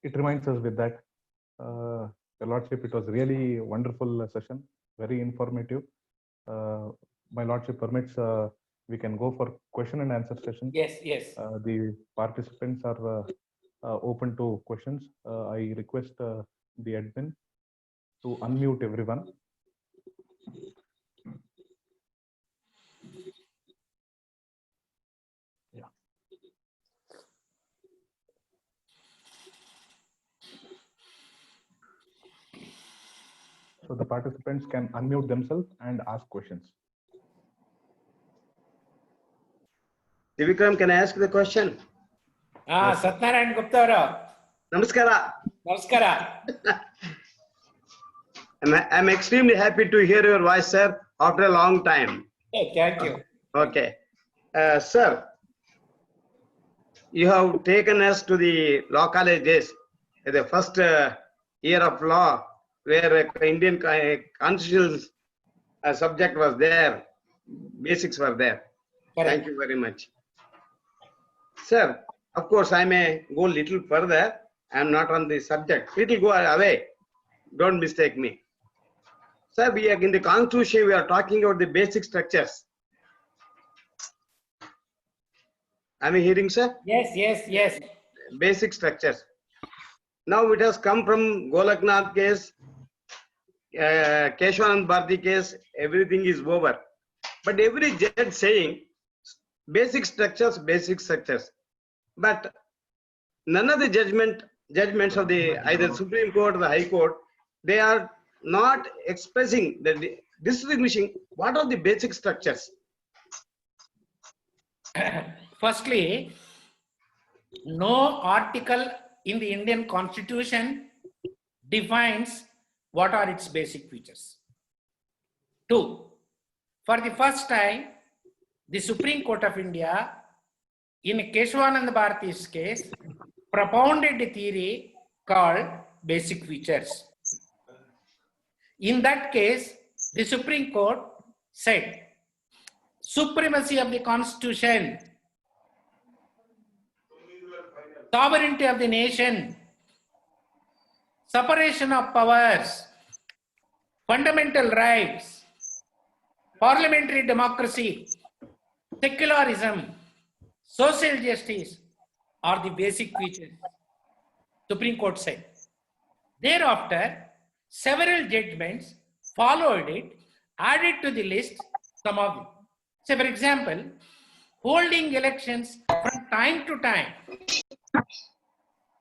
It reminds us with that. Your Lordship, it was really a wonderful session, very informative. My Lordship permits, we can go for question and answer session. Yes, yes. The participants are open to questions. I request the admin to unmute everyone. Yeah. So the participants can unmute themselves and ask questions. Trivikram, can I ask the question? Satyanarayan Gupta avara. Namaskara. Namaskara. I'm extremely happy to hear your voice, sir, after a long time. Hey, thank you. Okay. Sir, you have taken us to the law college days, the first year of law, where Indian constitutional subject was there, basics were there. Correct. Thank you very much. Sir, of course, I may go little further. I am not on the subject. It will go away. Don't mistake me. Sir, we are in the Constitution, we are talking about the basic structures. Am I hearing, sir? Yes, yes, yes. Basic structures. Now it has come from Golaknath case, Keshavanand Bharati case, everything is over. But every judge saying basic structures, basic structures. But none of the judgments of the either Supreme Court or the High Court, they are not expressing, distinguishing what are the basic structures. Firstly, no article in the Indian Constitution defines what are its basic features. 2, for the first time, the Supreme Court of India, in Keshavanand Bharati's case, propounded a theory called basic features. In that case, the Supreme Court said, supremacy of the Constitution, sovereignty of the nation, separation of powers, fundamental rights, parliamentary democracy, secularism, social justice are the basic features, Supreme Court said. Thereafter, several judgments followed it, added to the list some of them. Say, for example, holding elections from time to time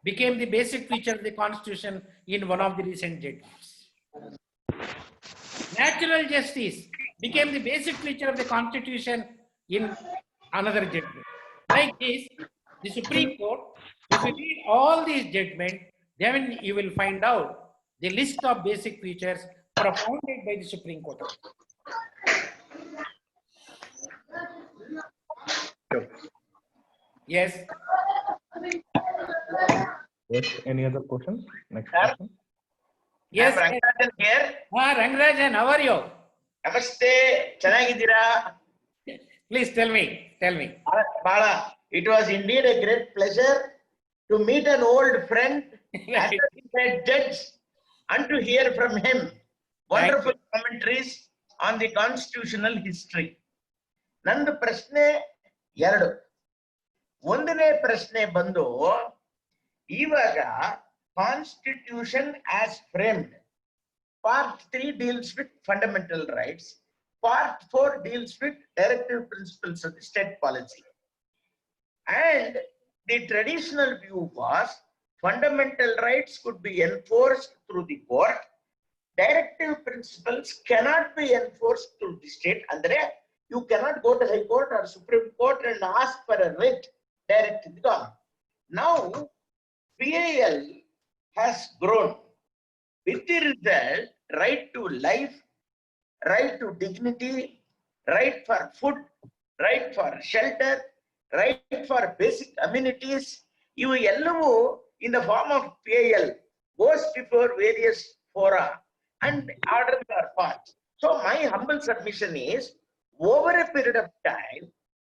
became the basic feature of the Constitution in one of the recent judgments. Natural justice became the basic feature of the Constitution in another judgment. Like this, the Supreme Court, if you read all these judgments, then you will find out the list of basic features propounded by the Supreme Court. Yes. Yes. Any other questions? Next question. Yes. Rangarajan here. Rangarajan, how are you? Namaste. Chanagidira. Please tell me. Bala, it was indeed a great pleasure to meet an old friend as a judge and to hear from him wonderful commentaries on the constitutional history. ನಂದು ಪ್ರಶ್ನೆ ಎರಡು. ಒಂದನೇ ಪ್ರಶ್ನೆ ಬಂದು, ಇವಾಗ constitution as framed, part 3 deals with fundamental rights, part 4 deals with directive principles of the state policy. And the traditional view was fundamental rights could be enforced through the court, directive principles cannot be enforced through the state. Andre, you cannot go to High Court or Supreme Court and ask for a writ direct to the government. Now, PIL has grown with the result, right to life, right to dignity, right for food, right for shelter, right for basic amenities. Ivu ellavu in the form of PIL goes before various fora and orders are passed. So my humble submission is, over a period of time,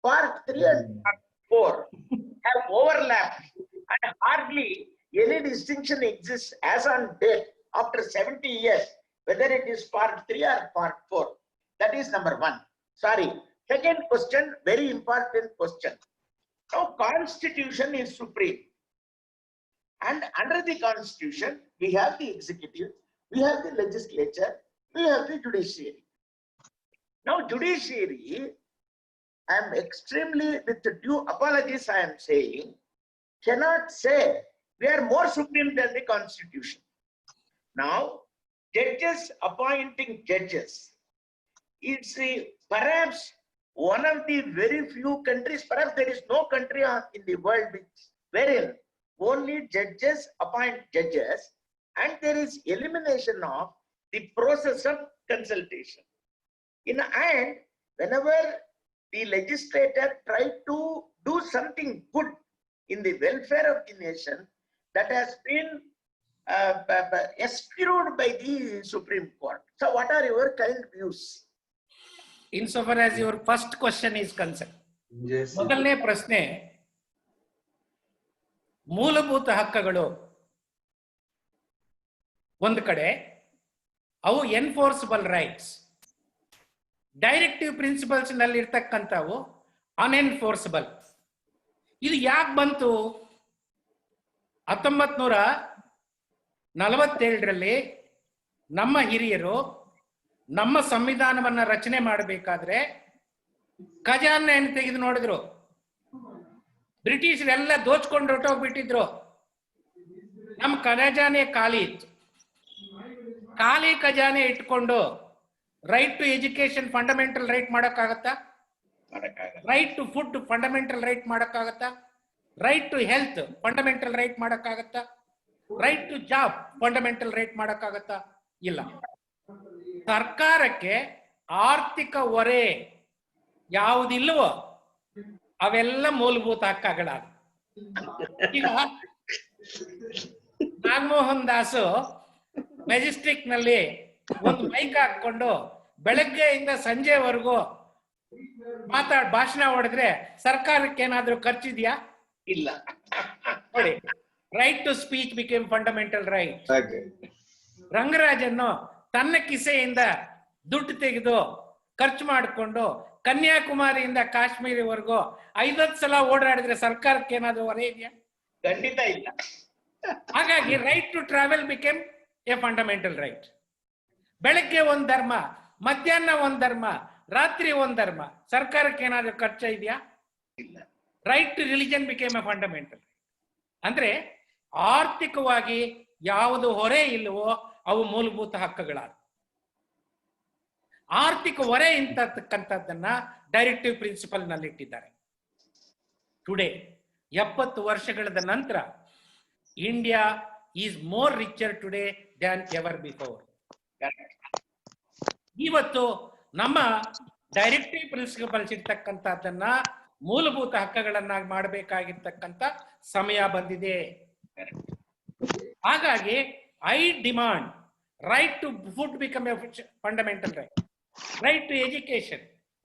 part 3 and part 4 have overlapped and hardly any distinction exists as on date after 70 years, whether it is part 3 or part 4. That is number one. Sorry. Second question, very important question. Now, Constitution is supreme. And under the Constitution, we have the executive, we have the legislature, we have the judiciary. Now, judiciary, I am extremely, with due apologies I am saying, cannot say we are more supreme than the Constitution. Now, judges appointing judges is perhaps one of the very few countries, perhaps there is no country in the world wherein only judges appoint judges and there is elimination of the process of consultation. In the end, whenever the legislator tried to do something good in the welfare of the nation, that has been eschewed by the Supreme Court. So what are your kind views? Insofar as your first question is concerned, ಮೊದಲನೇ ಪ್ರಶ್ನೆ, ಮೂಲಭೂತ ಹಕ್ಕುಗಳು ಒಂದು ಕಡೆ, ಅವು ಎನ್ಫೋರ್ಸಬಲ್ rights, directive principles ನಲ್ಲಿ ಇರ್ತಕ್ಕಂಥವು ಅನ್ಎನ್ಫೋರ್ಸಬಲ್. ಇದು ಯಾಕೆ ಬಂತು? 1947ರಲ್ಲಿ ನಮ್ಮ ಹಿರಿಯರು ನಮ್ಮ ಸಂವಿಧಾನವನ್ನ ರಚನೆ ಮಾಡಬೇಕಾದ್ರೆ ಖಜಾನೆಯನ್ನು ತೆಗೆದು ನೋಡಿದ್ರು. ಬ್ರಿಟಿಷರೆಲ್ಲ ದೋಚ್ಕೊಂಡು ಹೊರಟೋಗ್ಬಿಟ್ಟಿದ್ರು. ನಮ್ಮ ಖಜಾನೆ ಖಾಲಿ ಇತ್ತು. ಖಾಲಿ ಖಜಾನೆ ಇಟ್ಕೊಂಡು right to education fundamental right ಮಾಡಕ್ಕಾಗತ್ತಾ? Right to food fundamental right ಮಾಡಕ್ಕಾಗತ್ತಾ? Right to health fundamental right ಮಾಡಕ್ಕಾಗತ್ತಾ? Right to job fundamental right ಮಾಡಕ್ಕಾಗತ್ತಾ? ಇಲ್ಲ. ಸರ್ಕಾರಕ್ಕೆ ಆರ್ಥಿಕ ಹೊರೆ ಯಾವುದಿಲ್ಲವೋ ಅವೆಲ್ಲ ಮೂಲಭೂತ ಹಕ್ಕುಗಳಾಗ. ಈಗ ನಾಗಮೋಹನ್ ದಾಸ್ ಮೆಜೆಸ್ಟಿಕ್ ನಲ್ಲಿ ಒಂದು ಮೈಕ್ ಹಾಕೊಂಡು ಬೆಳಗ್ಗೆಯಿಂದ ಸಂಜೆವರೆಗೂ ಭಾಷಣ ಹೊಡೆದ್ರೆ ಸರ್ಕಾರಕ್ಕೆ ಏನಾದ್ರೂ ಖರ್ಚಿದ್ಯಾ? ಇಲ್ಲ. ನೋಡಿ, right to speech became fundamental right. ರಂಗರಾಜನ್ನು ತನ್ನ ಕಿಸೆಯಿಂದ ದುಡ್ಡು ತೆಗೆದು ಖರ್ಚು ಮಾಡಿಕೊಂಡು ಕನ್ಯಾಕುಮಾರಿಯಿಂದ ಕಾಶ್ಮೀರವರೆಗೂ 50 ಸಲ ಓಡಾಡಿದ್ರೆ ಸರ್ಕಾರಕ್ಕೆ ಏನಾದ್ರೂ ಹೊರೆ ಇದೆಯಾ? ಖಂಡಿತ ಇಲ್ಲ. ಹಾಗಾಗಿ right to travel became a fundamental right. ಬೆಳಗ್ಗೆ ಒಂದ್ ಧರ್ಮ, ಮಧ್ಯಾಹ್ನ ಒಂದ್ ಧರ್ಮ, ರಾತ್ರಿ ಒಂದ್ ಧರ್ಮ, ಸರ್ಕಾರಕ್ಕೆ ಏನಾದ್ರೂ ಖರ್ಚ ಇದೆಯಾ? ಇಲ್ಲ. Right to religion became a fundamental. ಅಂದ್ರೆ ಆರ್ಥಿಕವಾಗಿ ಯಾವುದು ಹೊರೆ ಇಲ್ಲವೋ ಅವು ಮೂಲಭೂತ ಹಕ್ಕುಗಳಾದ. ಆರ್ಥಿಕ ಹೊರೆ ಇಂತಕ್ಕಂಥದ್ದನ್ನ ಡೈರೆಕ್ಟಿವ್ ಪ್ರಿನ್ಸಿಪಲ್ ನಲ್ಲಿ ಇಟ್ಟಿದ್ದಾರೆ. ಟುಡೇ 70 ವರ್ಷಗಳ ನಂತರ India is more richer today than ever before. ಇವತ್ತು ನಮ್ಮ ಡೈರೆಕ್ಟಿವ್ ಪ್ರಿನ್ಸಿಪಲ್ಸ್ ಇರ್ತಕ್ಕಂಥದ್ದನ್ನ ಮೂಲಭೂತ ಹಕ್ಕುಗಳನ್ನಾಗಿ ಮಾಡಬೇಕಾಗಿರ್ತಕ್ಕಂಥ ಸಮಯ ಬಂದಿದೆ. ಹಾಗಾಗಿ I demand right to food become a fundamental right, right to education,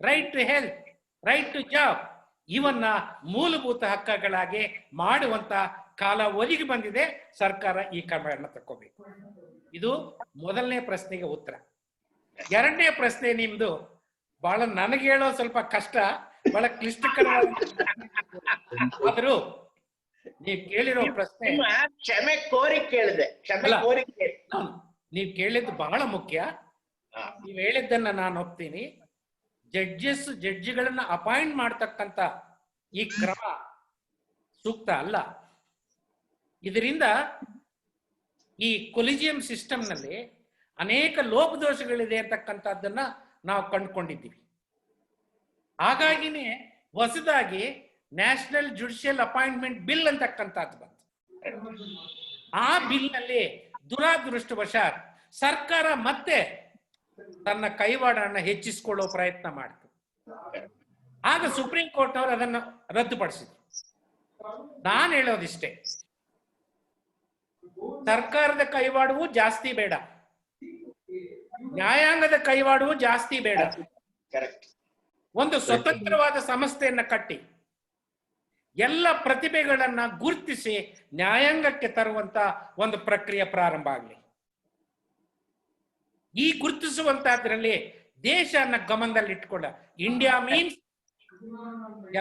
right to health, right to job ಇವನ್ನ ಮೂಲಭೂತ ಹಕ್ಕುಗಳಾಗಿ ಮಾಡುವಂತ ಕಾಲ ಒದಗಿ ಬಂದಿದೆ. ಸರ್ಕಾರ ಈ ಕ್ರಮಗಳನ್ನ ತಕ್ಕೋಬೇಕು. ಇದು ಮೊದಲನೇ ಪ್ರಶ್ನೆಗೆ ಉತ್ತರ. ಎರಡನೇ ಪ್ರಶ್ನೆ ನಿಮ್ದು ಬಹಳ ನನಗೆ ಹೇಳೋ ಸ್ವಲ್ಪ ಕಷ್ಟ, ಬಹಳ ಕ್ಲಿಷ್ಟಕರವಾದ ಆದರೂ ನೀವು ಕೇಳಿರೋ ಪ್ರಶ್ನೆ ಕ್ಷಮೆ ಕೋರಿ ಕೇಳಿದೆ. ಕ್ಷಮೆ ಕೋರಿ ನೀವು ಕೇಳಿದ್ದು ಬಹಳ ಮುಖ್ಯ. ನೀವು ಹೇಳಿದ್ದನ್ನ ನಾನು ಒಪ್ತೀನಿ. ಜಡ್ಜಿಗಳನ್ನ ಅಪಾಯಿಂಟ್ ಮಾಡ್ತಕ್ಕಂಥ ಈ ಕ್ರಮ ಸೂಕ್ತ ಅಲ್ಲ. ಇದರಿಂದ ಈ ಕೊಲಿಜಿಯಂ ಸಿಸ್ಟಮ್ ನಲ್ಲಿ ಅನೇಕ ಲೋಪದೋಷಗಳಿದೆ ಅಂತಕ್ಕಂಥದ್ದನ್ನ ನಾವು ಕಂಡುಕೊಂಡಿದ್ದೀವಿ. ಹಾಗಾಗಿನೇ ಹೊಸದಾಗಿ ನ್ಯಾಷನಲ್ ಜುಡಿಷಿಯಲ್ ಅಪಾಯಿಂಟ್ಮೆಂಟ್ ಬಿಲ್ ಅಂತಕ್ಕಂಥದ್ದು ಬಂತು. ಆ ಬಿಲ್ ನಲ್ಲಿ ದುರಾದೃಷ್ಟವಶಾತ್ ಸರ್ಕಾರ ಮತ್ತೆ ತನ್ನ ಕೈವಾಡವನ್ನು ಹೆಚ್ಚಿಸಿಕೊಳ್ಳುವ ಪ್ರಯತ್ನ ಮಾಡಿತು. ಆಗ ಸುಪ್ರೀಂ ಕೋರ್ಟ್ ಅವರು ಅದನ್ನು ರದ್ದುಪಡಿಸಿದ್ರು. ನಾನು ಹೇಳೋದಿಷ್ಟೇ, ಸರ್ಕಾರದ ಕೈವಾಡವೂ ಜಾಸ್ತಿ ಬೇಡ, ನ್ಯಾಯಾಂಗದ ಕೈವಾಡವೂ ಜಾಸ್ತಿ ಬೇಡ. ಒಂದು ಸ್ವತಂತ್ರವಾದ ಸಂಸ್ಥೆಯನ್ನ ಕಟ್ಟಿ ಎಲ್ಲ ಪ್ರತಿಭೆಗಳನ್ನ ಗುರುತಿಸಿ ನ್ಯಾಯಾಂಗಕ್ಕೆ ತರುವಂತ ಒಂದು ಪ್ರಕ್ರಿಯೆ ಪ್ರಾರಂಭ ಆಗಲಿ. ಈ ಗುರುತಿಸುವಂತದ್ರಲ್ಲಿ ದೇಶನ ಗಮನದಲ್ಲಿ ಇಟ್ಕೊಂಡ ಇಂಡಿಯಾ ಮೀನ್ಸ್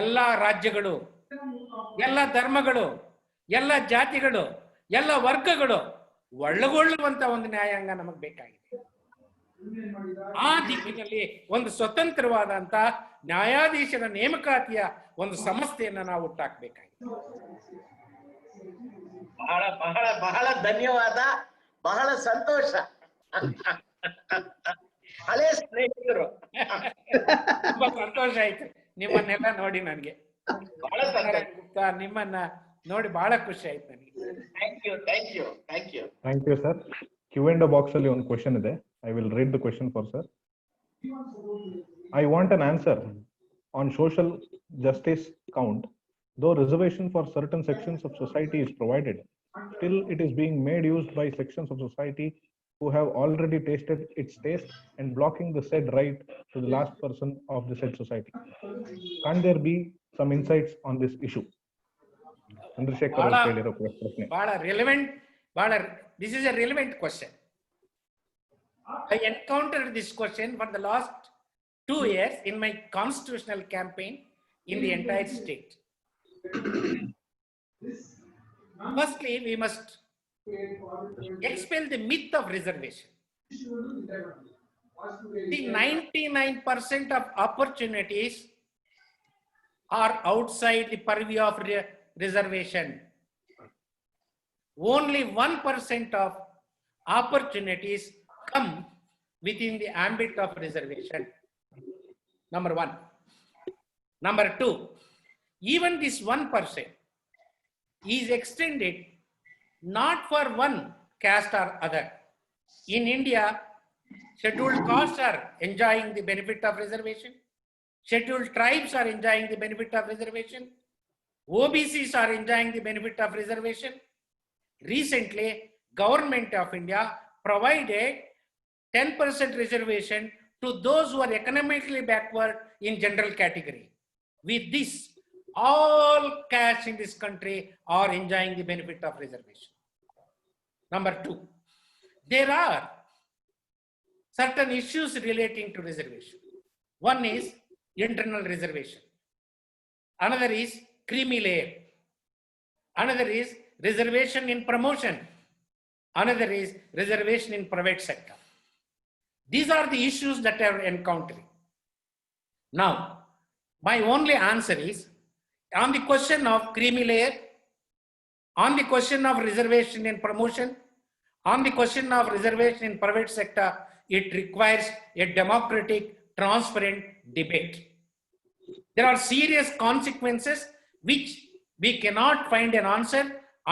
ಎಲ್ಲ ರಾಜ್ಯಗಳು, ಎಲ್ಲ ಧರ್ಮಗಳು, ಎಲ್ಲ ಜಾತಿಗಳು, ಎಲ್ಲ ವರ್ಗಗಳು ಒಳಗೊಳ್ಳುವಂತ ಒಂದು ನ್ಯಾಯಾಂಗ ನಮಗೆ ಬೇಕಾಗಿದೆ. ಆ ದಿಕ್ಕಿನಲ್ಲಿ ಒಂದು ಸ್ವತಂತ್ರವಾದಂತ ನ್ಯಾಯಾಧೀಶರ ನೇಮಕಾತಿಯ ಒಂದು ಸಂಸ್ಥೆಯನ್ನ ನಾವು ಹುಟ್ಟಾಕ್ಬೇಕಾಗಿದೆ. ಬಹಳ ಬಹಳ ಬಹಳ ಧನ್ಯವಾದ. ಬಹಳ ಸಂತೋಷ. ಹಳೆ ಸ್ನೇಹಿತರು. ತುಂಬಾ ಸಂತೋಷ ಆಯ್ತು ನಿಮ್ಮನ್ನೆಲ್ಲ ನೋಡಿ. ನನಗೆ ಬಹಳ ಸಂತೋಷ. ನಿಮ್ಮನ್ನ ನೋಡಿ ಬಹಳ ಖುಷಿ ಆಯ್ತು ನನಗೆ. Thank you, thank you, thank you. Thank you sir. Q&A box ಅಲ್ಲಿ ಒಂದು ಕ್ವೆಶ್ಚನ್ ಇದೆ. I will read the question for sir. I want an answer on social justice count. Though reservation for certain sections of society is provided, still it is being made used by sections of society who have already tasted its taste and blocking the said right to the last person of the said society. Can't there be some insights on this issue? Chandrasekhar ಅವರು ಕೇಳಿರೋ ಪ್ರಶ್ನೆ ಬಹಳ relevant. This is a relevant question. I encountered this question for the last 2 years in my constitutional campaign in the entire state. Firstly, we must expel the myth of reservation. The 99% of opportunities are outside the purview of reservation. Only 1% of opportunities come within the ambit of reservation. Number one. Number two, even this 1% is extended not for one caste or other. In India, scheduled castes are enjoying the benefit of reservation. Scheduled tribes are enjoying the benefit of reservation. OBCs are enjoying the benefit of reservation. Recently, Government of India provided 10% reservation to those who are economically backward in general category. With this, all castes in this country are enjoying the benefit of reservation. Number two, there are certain issues relating to reservation. One is internal reservation. Another is creamy layer. Another is reservation in promotion. Another is reservation in private sector. These are the issues that I am encountering. Now, my only answer is on the question of creamy layer, on the question of reservation in promotion, on the question of reservation in private sector, it requires a democratic, transparent debate. There are serious consequences which we cannot find an answer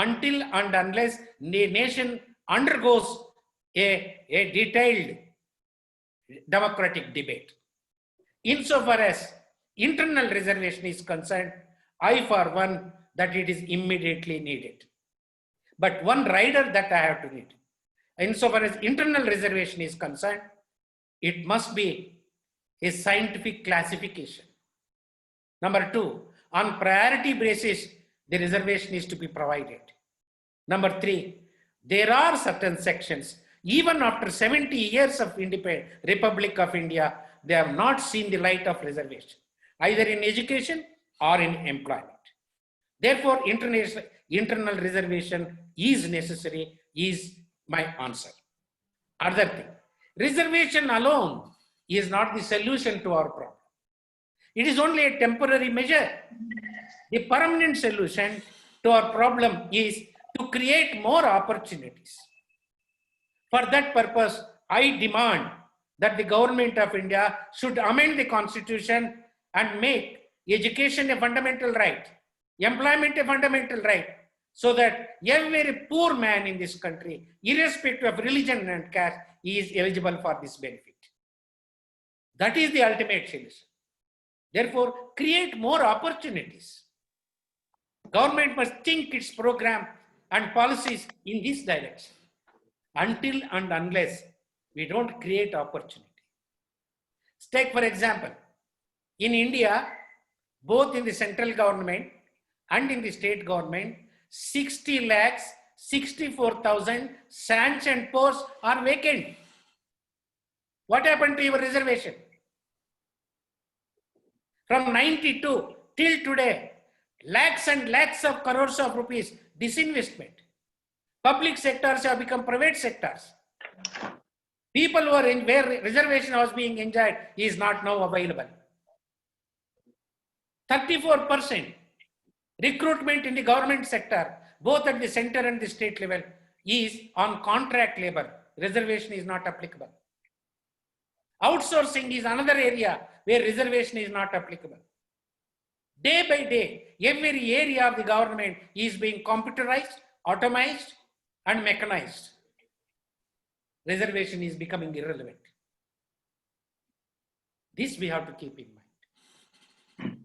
until and unless the nation undergoes a detailed democratic debate. Insofar as internal reservation is concerned, I for one that it is immediately needed. But one rider that I have to need. Insofar as internal reservation is concerned, it must be a scientific classification. Number two, on priority basis, the reservation is to be provided. Number three, there are certain sections, even after 70 years of independent Republic of India, they have not seen the light of reservation, either in education or in employment. Therefore, internal reservation is necessary, is my answer. Other thing, reservation alone is not the solution to our problem. It is only a temporary measure. The permanent solution to our problem is to create more opportunities. For that purpose, I demand that the government of India should amend the constitution and make education a fundamental right, employment a fundamental right, so that every poor man in this country, irrespective of religion and caste, is eligible for this benefit. That is the ultimate solution. Therefore, create more opportunities. Government must think its program and policies in this direction. Until and unless we don't create opportunity. Take for example, in India, both in the central government and in the state government, 60 lakhs, 64,000 sanctioned posts are vacant. What happened to your reservation? From 92 till today, lakhs and lakhs of crores of rupees disinvestment. Public sectors have become private sectors. People who are in where reservation was being enjoyed is not now available. 34% recruitment in the government sector, both at the center and the state level, is on contract labor. Reservation is not applicable. Outsourcing is another area where reservation is not applicable. Day by day, every area of the government is being computerized, automized, and mechanized. Reservation is becoming irrelevant. This we have to keep in mind.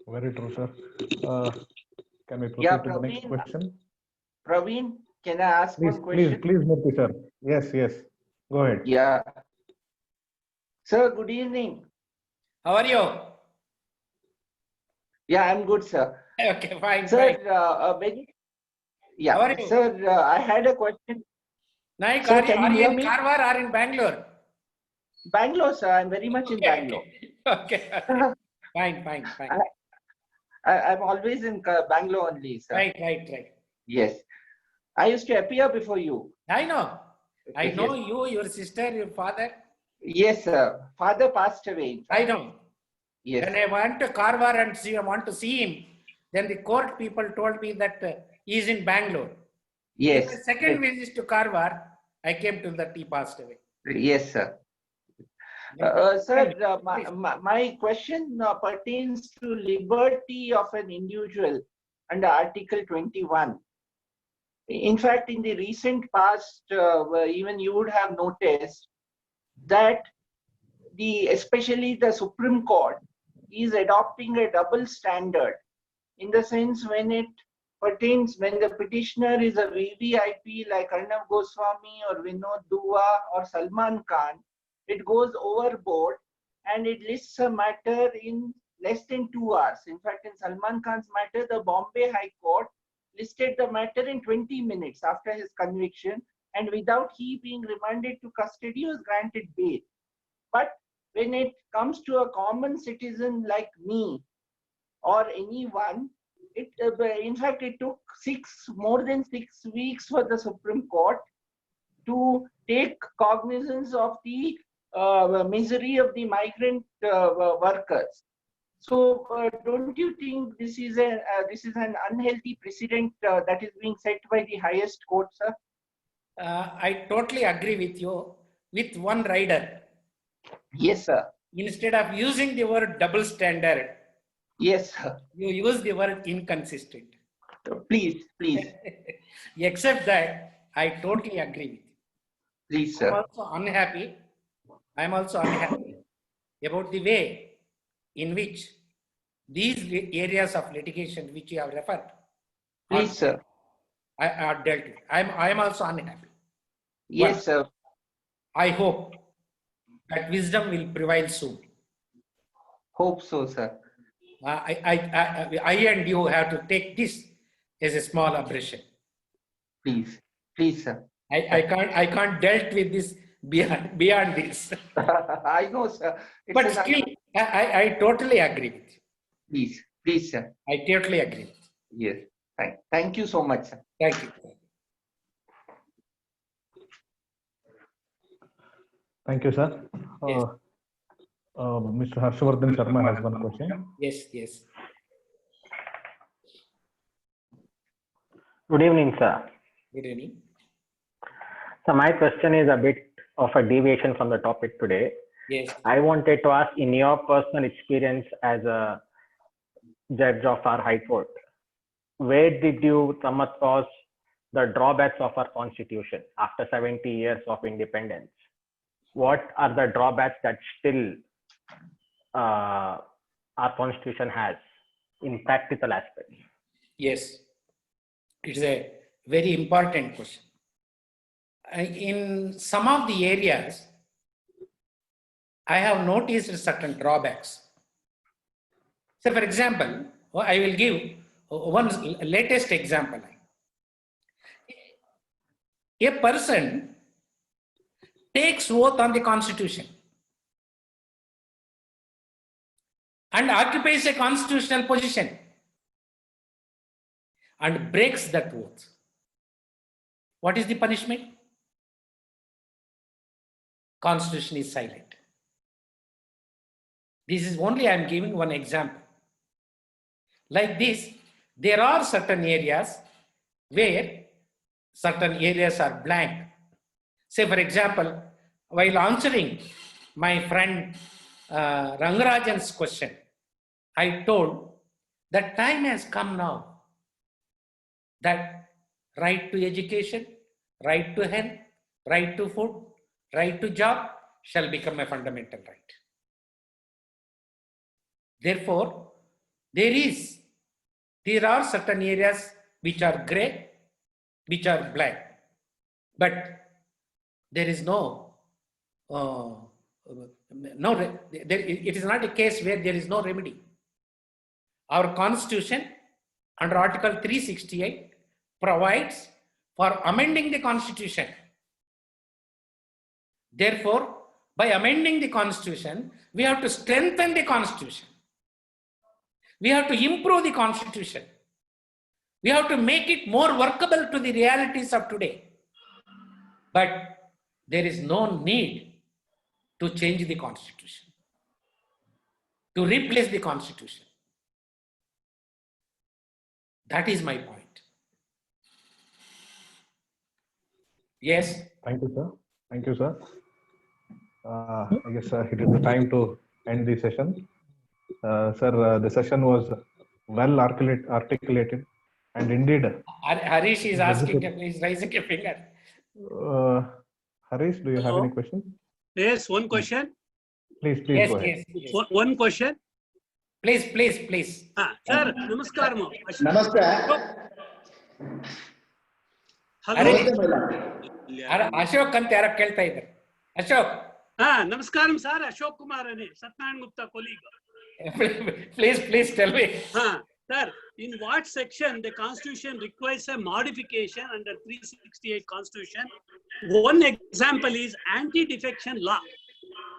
Very true, sir. Can we proceed Yeah, to the next Praveen. question? Praveen, can I ask Please, one question? please, Murthy, sir. Yes, yes. Go ahead. Yeah. Sir, good evening. How are you? Yeah, I'm good, sir. Okay, fine, Sir, fine. yeah, How are you? sir, I had a question. Naik, Sir, are can you you hear in me? Karwar or in Bangalore? Bangalore, sir. I'm very much in Bangalore. Okay, okay. Fine, fine, fine. I'm always in Bangalore only, sir. Right. Yes. I used to appear before you. I know. I know Yes. you, your sister, your father. Yes, sir. Father passed away. In fact. I know. Yes. When I went to Karwar and I want to see him, then the court people told me that he is in Bangalore. Yes. In my second visit to Karwar, I came to that he passed away. Yes, sir. Sir, my question pertains to liberty of an individual under Article 21. In fact, in the recent past, even you would have noticed that especially the Supreme Court is adopting a double standard, in the sense when it pertains, when the petitioner is a VVIP like Arnab Goswami or Vinod Dua or Salman Khan, it goes overboard and it lists a matter in less than 2 hours. In fact, in Salman Khan's matter, the Bombay High Court listed the matter in 20 minutes after his conviction, and without he being remanded to custody, was granted bail. But when it comes to a common citizen like me or anyone, in fact, it took more than 6 weeks for the Supreme Court to take cognizance of the misery of the migrant workers. So, don't you think this is an unhealthy precedent that is being set by the highest court, sir? I totally agree with you, with one rider. Yes, sir. Instead of using the word double standard, yes, sir. You use the word inconsistent. Please. Except that, I totally agree with you. Please, sir. I'm also unhappy about the way in which these areas of litigation which you have referred, please, sir, are dealt with. I am also unhappy. Yes, but sir. I hope that wisdom will prevail soon. Hope so, sir. I and you have to take this as a small aberration. Please, please, sir. I can't dealt with this beyond this. I know, sir. But still, I totally agree with you. Please, please, sir. I totally agree with you. Yes. Thank you so much, sir. Thank you. Thank you, sir. Yes. Mr. Harshvardhan Sharma has one question. Yes. Good evening, sir. Good evening. So my question is a bit of a deviation from the topic today. Yes. I wanted to ask, in your personal experience as a judge of our High Court, where did you come across the drawbacks of our constitution after 70 years of independence? What are the drawbacks that still our constitution has in practical aspects? Yes. It's a very important question. In some of the areas, I have noticed certain drawbacks. So, for example, I will give one latest example. A person takes oath on the Constitution and occupies a constitutional position and breaks that oath. What is the punishment? Constitution is silent. This is only I am giving one example. Like this, there are certain areas where certain areas are blank. Say, for example, while answering my friend Rangarajan's question, I told that time has come now that right to education, right to health, right to food, right to job shall become a fundamental right. Therefore, there are certain areas which are gray, which are black, but there is it is not a case where there is no remedy. Our Constitution under Article 368 provides for amending the Constitution. Therefore, by amending the Constitution, we have to strengthen the Constitution. We have to improve the Constitution. We have to make it more workable to the realities of today. But there is no need to change the Constitution, to replace the Constitution. That is my point. Yes. Thank you, sir. Thank you, sir. I guess it is the time to end the session. Sir, the session was well articulated, and indeed. Harish is asking, please raising a finger. Harish, do you have any questions? Yes, one question. Please Yes, go ahead. yes. One question. Please. Sir, namaskaram. Namaskar. Hello. Ashok ಅಂತ ಯಾರೋ ಕೇಳ್ತಾ ಇದ್ದಾರೆ. Ashok. Namaskaram, sir. Ashok Kumar ane, Satnarayan Gupta colleague. Please tell me. Sir, in what section the Constitution requires a modification under 368 Constitution? One example is anti-defection law.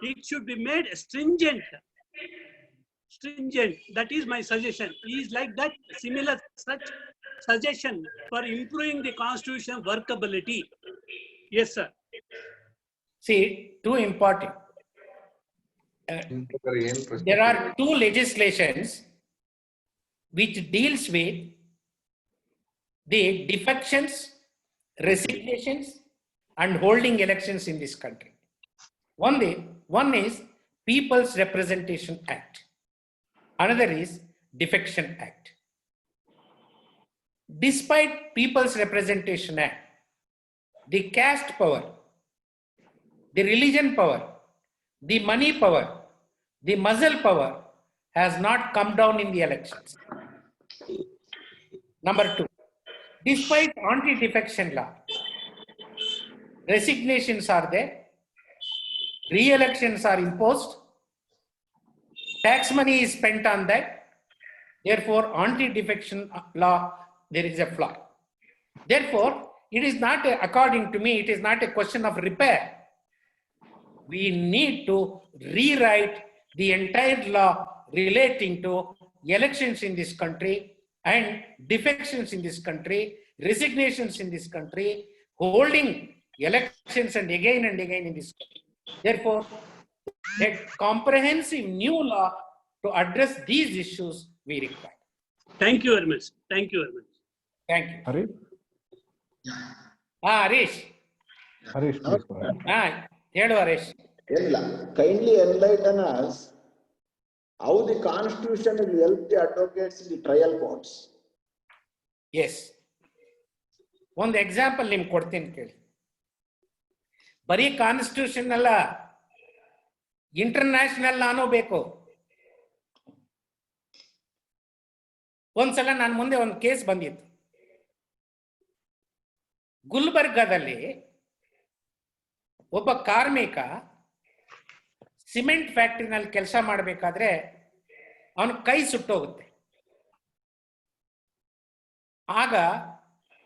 It should be made stringent. That is my suggestion. Is like that similar such suggestion for improving the Constitution workability? Yes, sir. See, too important. There are two legislations which deals with the defections, resignations, and holding elections in this country. One is People's Representation Act. Another is Defection Act. Despite People's Representation Act, the caste power, the religion power, the money power, the muscle power has not come down in the elections. Number two, despite anti-defection law, resignations are there, re-elections are imposed, tax money is spent on that. Therefore, anti-defection law, there is a flaw. Therefore, it is not, according to me, it is not a question of repair. We need to rewrite the entire law relating to elections in this country and defections in this country, resignations in this country, holding elections and again in this country. Therefore, a comprehensive new law to address these issues we require. Thank you very much. Thank you very much. Thank you. Harish? Harish. Harish, please go ahead. Hedu Harish. Kindly enlighten us how the constitution will help the advocates in the trial courts. Yes. One example ನಿಮ್ಗೆ ಕೊಡ್ತೀನಿ ಕೇಳಿ. ಬರೀ constitution ಅಲ್ಲ, international ಲಾನೂ ಬೇಕು. ಒಂದ್ಸಲ ನಾನು ಮುಂದೆ ಒಂದು ಕೇಸ್ ಬಂದಿತ್ತು. ಗುಲ್ಬರ್ಗಾದಲ್ಲಿ ಒಬ್ಬ ಕಾರ್ಮಿಕ ಸಿಮೆಂಟ್ ಫ್ಯಾಕ್ಟರಿನಲ್ಲಿ ಕೆಲಸ ಮಾಡಬೇಕಾದ್ರೆ ಅವನ ಕೈ ಸುಟ್ಟೋಗುತ್ತೆ. ಆಗ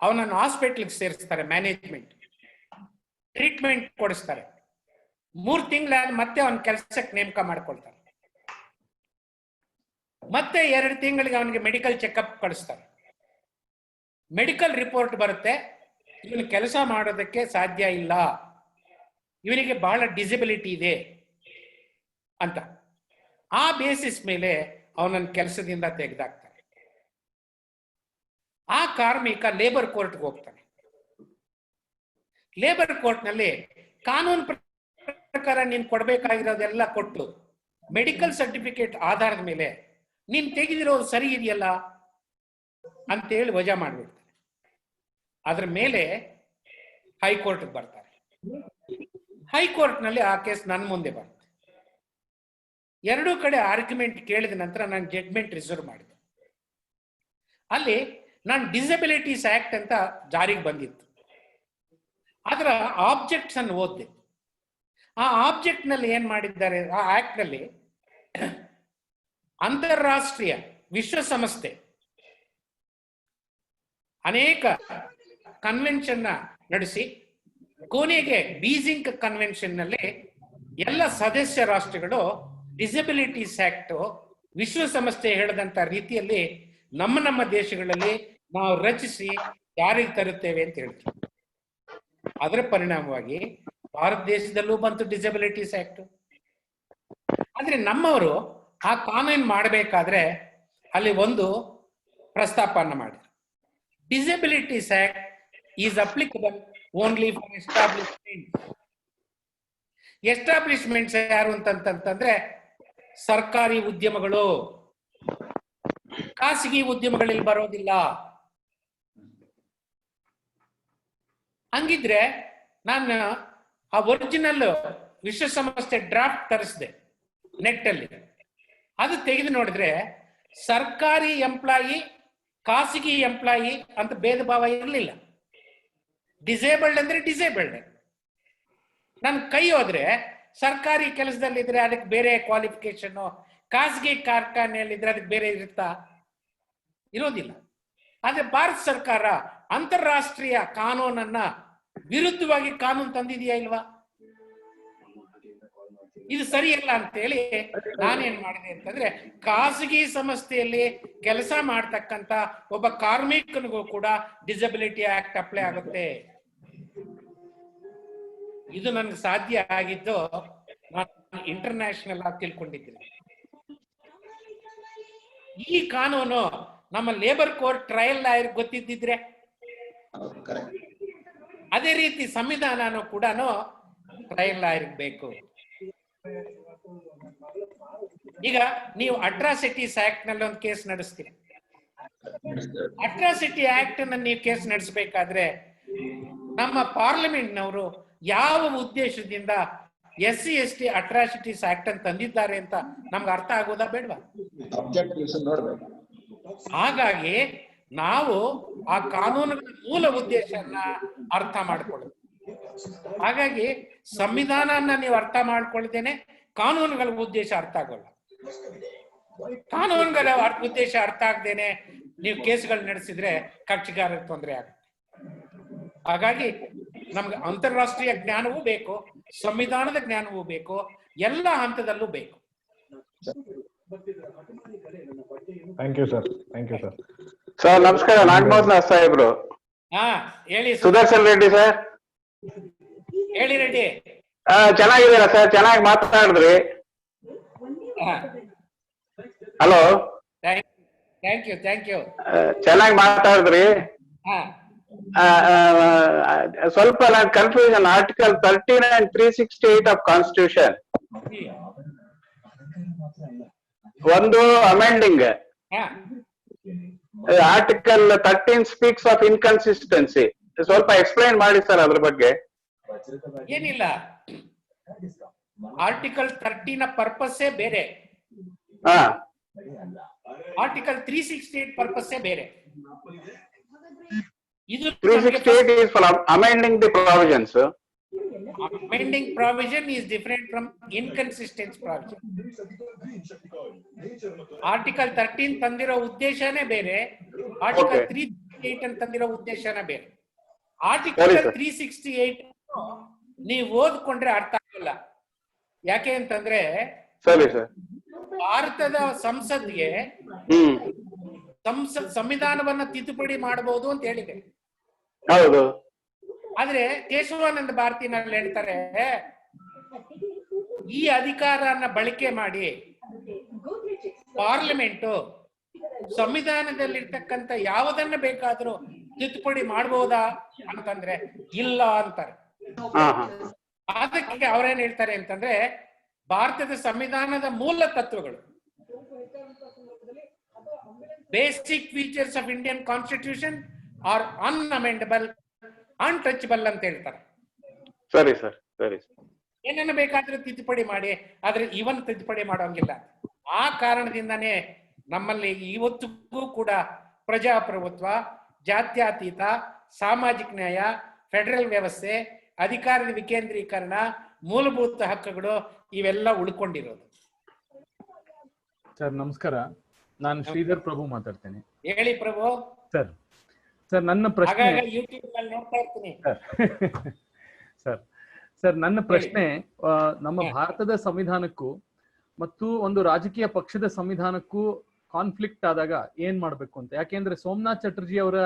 ಅವನನ್ನು ಹಾಸ್ಪಿಟಲ್ಗೆ ಸೇರಿಸ್ತಾರೆ, ಮ್ಯಾನೇಜ್ಮೆಂಟ್ ಟ್ರೀಟ್ಮೆಂಟ್ ಕೊಡಿಸ್ತಾರೆ. 3 ತಿಂಗಳಾದ ಮತ್ತೆ ಅವನ ಕೆಲಸಕ್ಕೆ ನೇಮಕ ಮಾಡ್ಕೊಳ್ತಾರೆ. ಮತ್ತೆ 2 ತಿಂಗಳಿಗೆ ಅವನಿಗೆ ಮೆಡಿಕಲ್ ಚೆಕಪ್ ಕಳಿಸ್ತಾರೆ. ಮೆಡಿಕಲ್ ರಿಪೋರ್ಟ್ ಬರುತ್ತೆ, ಇವನು ಕೆಲಸ ಮಾಡೋದಕ್ಕೆ ಸಾಧ್ಯ ಇಲ್ಲ, ಇವನಿಗೆ ಬಹಳ ಡಿಸಬಿಲಿಟಿ ಇದೆ ಅಂತ. ಆ ಬೇಸಿಸ್ ಮೇಲೆ ಅವನನ್ನು ಕೆಲಸದಿಂದ ತೆಗೆದಾಕ್ತಾರೆ. ಆ ಕಾರ್ಮಿಕ ಲೇಬರ್ ಕೋರ್ಟ್ಗೆ ಹೋಗ್ತಾನೆ. ಲೇಬರ್ ಕೋರ್ಟ್ನಲ್ಲಿ ಕಾನೂನು ಪ್ರಕಾರ ನೀನು ಕೊಡ್ಬೇಕಾಗಿರೋದೆಲ್ಲ ಕೊಟ್ಟು ಮೆಡಿಕಲ್ ಸರ್ಟಿಫಿಕೇಟ್ ಆಧಾರದ ಮೇಲೆ ನೀನ್ ತೆಗೆದಿರೋದು ಸರಿ ಇದೆಯಲ್ಲ ಅಂತೇಳಿ ವಜಾ ಮಾಡಿಬಿಡ್ತಾರೆ. ಅದ್ರ ಮೇಲೆ ಹೈಕೋರ್ಟ್ಗೆ ಬರ್ತಾರೆ. ಹೈಕೋರ್ಟ್ನಲ್ಲಿ ಆ ಕೇಸ್ ನನ್ನ ಮುಂದೆ ಬರುತ್ತೆ. 2 ಕಡೆ ಆರ್ಗ್ಯುಮೆಂಟ್ ಕೇಳಿದ ನಂತರ ನಾನು ಜಡ್ಜ್ಮೆಂಟ್ ರಿಸರ್ವ್ ಮಾಡಿದೆ. ಅಲ್ಲಿ ನಾನು ಡಿಸಬಿಲಿಟೀಸ್ ಆಕ್ಟ್ ಅಂತ ಜಾರಿಗೆ ಬಂದಿತ್ತು. ಅದರ ಆಬ್ಜೆಕ್ಟ್ಸ್ ಅನ್ನು ಓದಿದೆ. ಆ ಆಬ್ಜೆಕ್ಟ್ ನಲ್ಲಿ ಏನ್ ಮಾಡಿದ್ದಾರೆ, ಆ ಆಕ್ಟ್ ನಲ್ಲಿ ಅಂತಾರಾಷ್ಟ್ರೀಯ ವಿಶ್ವಸಂಸ್ಥೆ ಅನೇಕ ಕನ್ವೆನ್ಷನ್ ನಡೆಸಿ ಕೊನೆಗೆ ಬೀಜಿಂಗ್ ಕನ್ವೆನ್ಷನ್ ನಲ್ಲಿ ಎಲ್ಲ ಸದಸ್ಯ ರಾಷ್ಟ್ರಗಳು ಡಿಸಬಿಲಿಟೀಸ್ ಆಕ್ಟ್ ವಿಶ್ವಸಂಸ್ಥೆ ಹೇಳಿದಂತ ರೀತಿಯಲ್ಲಿ ನಮ್ಮ ದೇಶಗಳಲ್ಲಿ ನಾವು ರಚಿಸಿ ಜಾರಿಗೆ ತರುತ್ತೇವೆ ಅಂತ ಹೇಳ್ತೀವಿ. ಅದರ ಪರಿಣಾಮವಾಗಿ ಭಾರತ ದೇಶದಲ್ಲೂ ಬಂತು ಡಿಸಬಿಲಿಟೀಸ್ ಆಕ್ಟ್. ಆದ್ರೆ ನಮ್ಮವರು ಆ ಕಾನೂನು ಮಾಡಬೇಕಾದ್ರೆ ಅಲ್ಲಿ ಒಂದು ಪ್ರಸ್ತಾಪನ ಮಾಡಿದ್ರು. Disabilities act is applicable only for establishments ಯಾರು ಅಂತಂತಂದ್ರೆ ಸರ್ಕಾರಿ ಉದ್ಯಮಗಳು, ಖಾಸಗಿ ಉದ್ಯಮಗಳಲ್ಲಿ ಬರೋದಿಲ್ಲ. ಹಂಗಿದ್ರೆ ನಾನು ಆ ಒರಿಜಿನಲ್ ವಿಶ್ವಸಂಸ್ಥೆ ಡ್ರಾಫ್ಟ್ ತರಿಸಿದೆ ನೆಟ್ ಅಲ್ಲಿ. ಅದು ತೆಗೆದು ನೋಡಿದ್ರೆ ಸರ್ಕಾರಿ ಎಂಪ್ಲಾಯಿ, ಖಾಸಗಿ ಎಂಪ್ಲಾಯಿ ಅಂತ ಭೇದ ಭಾವ ಇರಲಿಲ್ಲ. ಡಿಸೇಬಲ್ಡ್ ಅಂದ್ರೆ ಡಿಸೇಬಲ್ಡ್. ನನ್ ಕೈ ಹೋದ್ರೆ ಸರ್ಕಾರಿ ಕೆಲಸದಲ್ಲಿದ್ರೆ ಅದಕ್ಕೆ ಬೇರೆ ಕ್ವಾಲಿಫಿಕೇಶನ್, ಖಾಸಗಿ ಕಾರ್ಖಾನೆಯಲ್ಲಿದ್ರೆ ಅದಕ್ಕೆ ಬೇರೆ ಇರುತ್ತಾ? ಇರೋದಿಲ್ಲ. ಆದ್ರೆ ಭಾರತ ಸರ್ಕಾರ ಅಂತಾರಾಷ್ಟ್ರೀಯ ಕಾನೂನನ್ನ ವಿರುದ್ಧವಾಗಿ ಕಾನೂನು ತಂದಿದೆಯಾ ಇಲ್ವಾ? ಇದು ಸರಿಯಲ್ಲ ಅಂತೇಳಿ ನಾನೇನ್ ಮಾಡಿದೆ ಅಂತಂದ್ರೆ, ಖಾಸಗಿ ಸಂಸ್ಥೆಯಲ್ಲಿ ಕೆಲಸ ಮಾಡ್ತಕ್ಕಂತ ಒಬ್ಬ ಕಾರ್ಮಿಕನಿಗೂ ಕೂಡ ಡಿಸಬಿಲಿಟಿ ಆಕ್ಟ್ ಅಪ್ಲೈ ಆಗುತ್ತೆ. ಇದು ನನ್ಗೆ ಸಾಧ್ಯ ಆಗಿದ್ದು ನಾನು ಇಂಟರ್ನ್ಯಾಷನಲ್ ಆಗಿ ತಿಳ್ಕೊಂಡಿದ್ದೀನಿ. ಈ ಕಾನೂನು ನಮ್ಮ ಲೇಬರ್ ಕೋರ್ಟ್ ಟ್ರಯಲ್ ಲಾಯರ್ ಗೊತ್ತಿದ್ದಿದ್ರೆ, ಅದೇ ರೀತಿ ಸಂವಿಧಾನನೂ ಕೂಡ ಟ್ರಯಲ್ ಲಾಯರ್ ಬೇಕು. ಈಗ ನೀವು ಅಟ್ರಾಸಿಟೀಸ್ ಆಕ್ಟ್ ನಲ್ಲಿ ಒಂದು ಕೇಸ್ ನಡೆಸ್ತೀರಿ. ಅಟ್ರಾಸಿಟಿ ಆಕ್ಟ್ ನ ನೀವು ಕೇಸ್ ನಡೆಸಬೇಕಾದ್ರೆ ನಮ್ಮ ಪಾರ್ಲಿಮೆಂಟ್ ನವರು ಯಾವ ಉದ್ದೇಶದಿಂದ SC/ST ಅಟ್ರಾಸಿಟೀಸ್ ಆಕ್ಟ್ ಅಂತ ತಂದಿದ್ದಾರೆ ಅಂತ ನಮ್ಗೆ ಅರ್ಥ ಆಗೋದಾ ಬೇಡವಾ? ಹಾಗಾಗಿ ನಾವು ಆ ಕಾನೂನುಗಳ ಮೂಲ ಉದ್ದೇಶನ ಅರ್ಥ ಮಾಡ್ಕೊಳ್ಳೋದು. ಹಾಗಾಗಿ ಸಂವಿಧಾನನ ನೀವು ಅರ್ಥ ಮಾಡ್ಕೊಳ್ದೇನೆ ಕಾನೂನುಗಳ ಉದ್ದೇಶ ಅರ್ಥ ಆಗೋಲ್ಲ. ಕಾನೂನುಗಳ ಉದ್ದೇಶ ಅರ್ಥ ಆಗದೇನೆ ನೀವು ಕೇಸ್ಗಳು ನಡೆಸಿದ್ರೆ ಕಕ್ಷಿಗಾರರಿಗೆ ತೊಂದರೆ ಆಗುತ್ತೆ. ಹಾಗಾಗಿ ನಮ್ಗೆ ಅಂತಾರಾಷ್ಟ್ರೀಯ ಜ್ಞಾನವೂ ಬೇಕು, ಸಂವಿಧಾನದ ಜ್ಞಾನವೂ ಬೇಕು, ಎಲ್ಲ ಹಂತದಲ್ಲೂ ಬೇಕು. Thank you sir. Thank you sir. Sir ನಮಸ್ಕಾರ, ನಾಗಮೋಹನ್ ಸಾಹೇಬ್ರು. ಹಾ ಹೇಳಿ ಸುದರ್ಶನ್ ರೆಡ್ಡಿ ಸರ್. ಹೇಳಿ ರೆಡ್ಡಿ. ಚೆನ್ನಾಗಿದ್ದೀರಾ ಸರ್? ಚೆನ್ನಾಗಿ ಮಾತಾಡಿದ್ರಿ. Hello, thank you thank you. ಚೆನ್ನಾಗಿ ಮಾತಾಡಿದ್ರಿ. ಹಾ ಸ್ವಲ್ಪ ನಾನು confusion. Article 13 and 368 of constitution, ಒಂದು ಅಮೆಂಡಿಂಗ್. ಹಾ ಆರ್ಟಿಕಲ್ 13 ಸ್ಪೀಕ್ಸ್ ಆಫ್ ಇನ್ಕನ್ಸಿಸ್ಟೆನ್ಸಿ. ಸ್ವಲ್ಪ ಎಕ್ಸ್ಪ್ಲೈನ್ ಮಾಡಿ ಸರ್ ಅದ್ರ ಬಗ್ಗೆ. ಏನಿಲ್ಲ, ಆರ್ಟಿಕಲ್ 13 ಪರ್ಪಸ್ಸೇ ಬೇರೆ, ಹಾ, ಆರ್ಟಿಕಲ್ 368 ಪರ್ಪಸ್ಸೇ ಬೇರೆ. ಇದು 368 is for amending the provisions. amending provision is different from inconsistent provision. Article 13 ತಂದಿರೋ ಉದ್ದೇಶನೇ ಬೇರೆ, ಆರ್ಟಿಕಲ್ 368 ಅಂತ ತಂದಿರೋ ಉದ್ದೇಶನೇ ಬೇರೆ. ಆರ್ಟಿಕಲ್ 368 ನೀವು ಓದ್ಕೊಂಡ್ರೆ ಅರ್ಥ ಆಗಲ್ಲ. ಯಾಕೆ ಅಂತಂದ್ರೆ ಸರಿ ಸರ್, ಭಾರತದ ಸಂಸತ್ಗೆ ಸಂವಿಧಾನವನ್ನ ತಿದ್ದುಪಡಿ ಮಾಡಬಹುದು ಅಂತ ಹೇಳಿದೆ. ಹೌದು. ಆದ್ರೆ ಕೇಶವಾನಂದ ಭಾರತಿನಲ್ಲಿ ಹೇಳ್ತಾರೆ, ಈ ಅಧಿಕಾರನ ಬಳಕೆ ಮಾಡಿ ಪಾರ್ಲಿಮೆಂಟ್ ಸಂವಿಧಾನದಲ್ಲಿರ್ತಕ್ಕಂಥ ಯಾವುದನ್ನ ಬೇಕಾದ್ರೂ ತಿದ್ದುಪಡಿ ಮಾಡಬಹುದಾ ಅಂತಂದ್ರೆ ಇಲ್ಲ ಅಂತಾರೆ. ಅದಕ್ಕೆ ಅವ್ರೇನ್ ಹೇಳ್ತಾರೆ ಅಂತಂದ್ರೆ, ಭಾರತದ ಸಂವಿಧಾನದ ಮೂಲ ತತ್ವಗಳು, basic features of Indian constitution are unamendable, untouchable ಅಂತ ಹೇಳ್ತಾರೆ. ಸರಿ ಸರ್, ಸರಿ. ಏನನ್ನ ಬೇಕಾದ್ರೂ ತಿದ್ದುಪಡಿ ಮಾಡಿ, ಆದ್ರೆ ಇವನ್ ತಿದ್ದುಪಡಿ ಮಾಡೋಂಗಿಲ್ಲ. ಆ ಕಾರಣದಿಂದಾನೇ ನಮ್ಮಲ್ಲಿ ಇವತ್ತಿಗೂ ಕೂಡ ಪ್ರಜಾಪ್ರಭುತ್ವ, ಜಾತ್ಯತೀತ, ಸಾಮಾಜಿಕ ನ್ಯಾಯ, ಫೆಡರಲ್ ವ್ಯವಸ್ಥೆ, ಅಧಿಕಾರದ ವಿಕೇಂದ್ರೀಕರಣ, ಮೂಲಭೂತ ಹಕ್ಕುಗಳು ಇವೆಲ್ಲ ಉಳ್ಕೊಂಡಿರೋದು. ಸರ್ ನಮಸ್ಕಾರ, ನಾನು ಶ್ರೀಧರ್ ಪ್ರಭು ಮಾತಾಡ್ತೇನೆ. ಹೇಳಿ ಪ್ರಭು. ಸರ್ ಸರ್ ನನ್ನ ಪ್ರಶ್ನೆ ಯೂಟ್ಯೂಬ್ ಅಲ್ಲಿ ನೋಡ್ತಾ ಇರ್ತೀನಿ ಸರ್. ಸರ್ ನನ್ನ ಪ್ರಶ್ನೆ ನಮ್ಮ ಭಾರತದ ಸಂವಿಧಾನಕ್ಕೂ ಮತ್ತು ಒಂದು ರಾಜಕೀಯ ಪಕ್ಷದ ಸಂವಿಧಾನಕ್ಕೂ ಕಾನ್ಫ್ಲಿಕ್ಟ್ ಆದಾಗ ಏನ್ ಮಾಡ್ಬೇಕು ಅಂತ. ಯಾಕೆಂದ್ರೆ ಸೋಮನಾಥ್ ಚಟರ್ಜಿ ಅವರ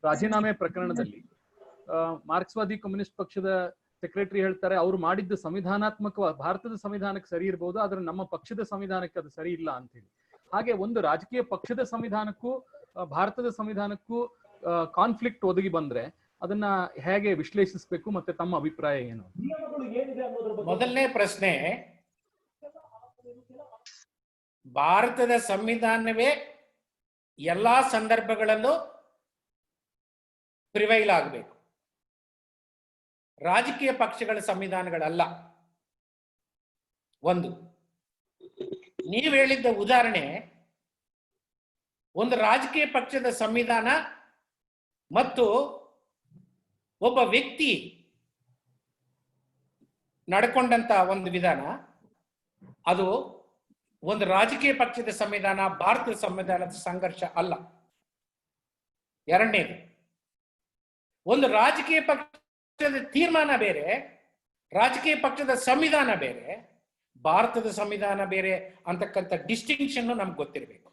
ರಾಜೀನಾಮೆ ಪ್ರಕರಣದಲ್ಲಿ ಮಾರ್ಕ್ಸ್ವಾದಿ ಕಮ್ಯುನಿಸ್ಟ್ ಪಕ್ಷದ ಸೆಕ್ರೆಟರಿ ಹೇಳ್ತಾರೆ, ಅವ್ರು ಮಾಡಿದ್ದು ಸಂವಿಧಾನಾತ್ಮಕ, ಭಾರತದ ಸಂವಿಧಾನಕ್ಕೆ ಸರಿ ಇರ್ಬೋದು, ಆದ್ರೆ ನಮ್ಮ ಪಕ್ಷದ ಸಂವಿಧಾನಕ್ಕೆ ಅದು ಸರಿ ಇಲ್ಲ ಅಂತ ಹೇಳಿ. ಹಾಗೆ ಒಂದು ರಾಜಕೀಯ ಪಕ್ಷದ ಸಂವಿಧಾನಕ್ಕೂ ಭಾರತದ ಸಂವಿಧಾನಕ್ಕೂ ಕಾನ್ಫ್ಲಿಕ್ಟ್ ಒದಗಿ ಬಂದ್ರೆ ಅದನ್ನ ಹೇಗೆ ವಿಶ್ಲೇಷಿಸಬೇಕು ಮತ್ತೆ ತಮ್ಮ ಅಭಿಪ್ರಾಯ ಏನು? ಮೊದಲನೇ ಪ್ರಶ್ನೆ, ಭಾರತದ ಸಂವಿಧಾನವೇ ಎಲ್ಲಾ ಸಂದರ್ಭಗಳಲ್ಲೂ ಪ್ರಿವೈಲ್ ಆಗಬೇಕು, ರಾಜಕೀಯ ಪಕ್ಷಗಳ ಸಂವಿಧಾನಗಳಲ್ಲ. ಒಂದು, ನೀವು ಹೇಳಿದ್ದ ಉದಾಹರಣೆ, ಒಂದು ರಾಜಕೀಯ ಪಕ್ಷದ ಸಂವಿಧಾನ ಮತ್ತು ಒಬ್ಬ ವ್ಯಕ್ತಿ ನಡ್ಕೊಂಡಂತ ಒಂದು ವಿಧಾನ, ಅದು ಒಂದು ರಾಜಕೀಯ ಪಕ್ಷದ ಸಂವಿಧಾನ, ಭಾರತದ ಸಂವಿಧಾನದ ಸಂಘರ್ಷ ಅಲ್ಲ. ಎರಡನೇದು, ಒಂದು ರಾಜಕೀಯ ಪಕ್ಷದ ತೀರ್ಮಾನ ಬೇರೆ, ರಾಜಕೀಯ ಪಕ್ಷದ ಸಂವಿಧಾನ ಬೇರೆ, ಭಾರತದ ಸಂವಿಧಾನ ಬೇರೆ ಅಂತಕ್ಕಂಥ ಡಿಸ್ಟಿಂಕ್ಷನ್ ನಮ್ಗೆ ಗೊತ್ತಿರಬೇಕು.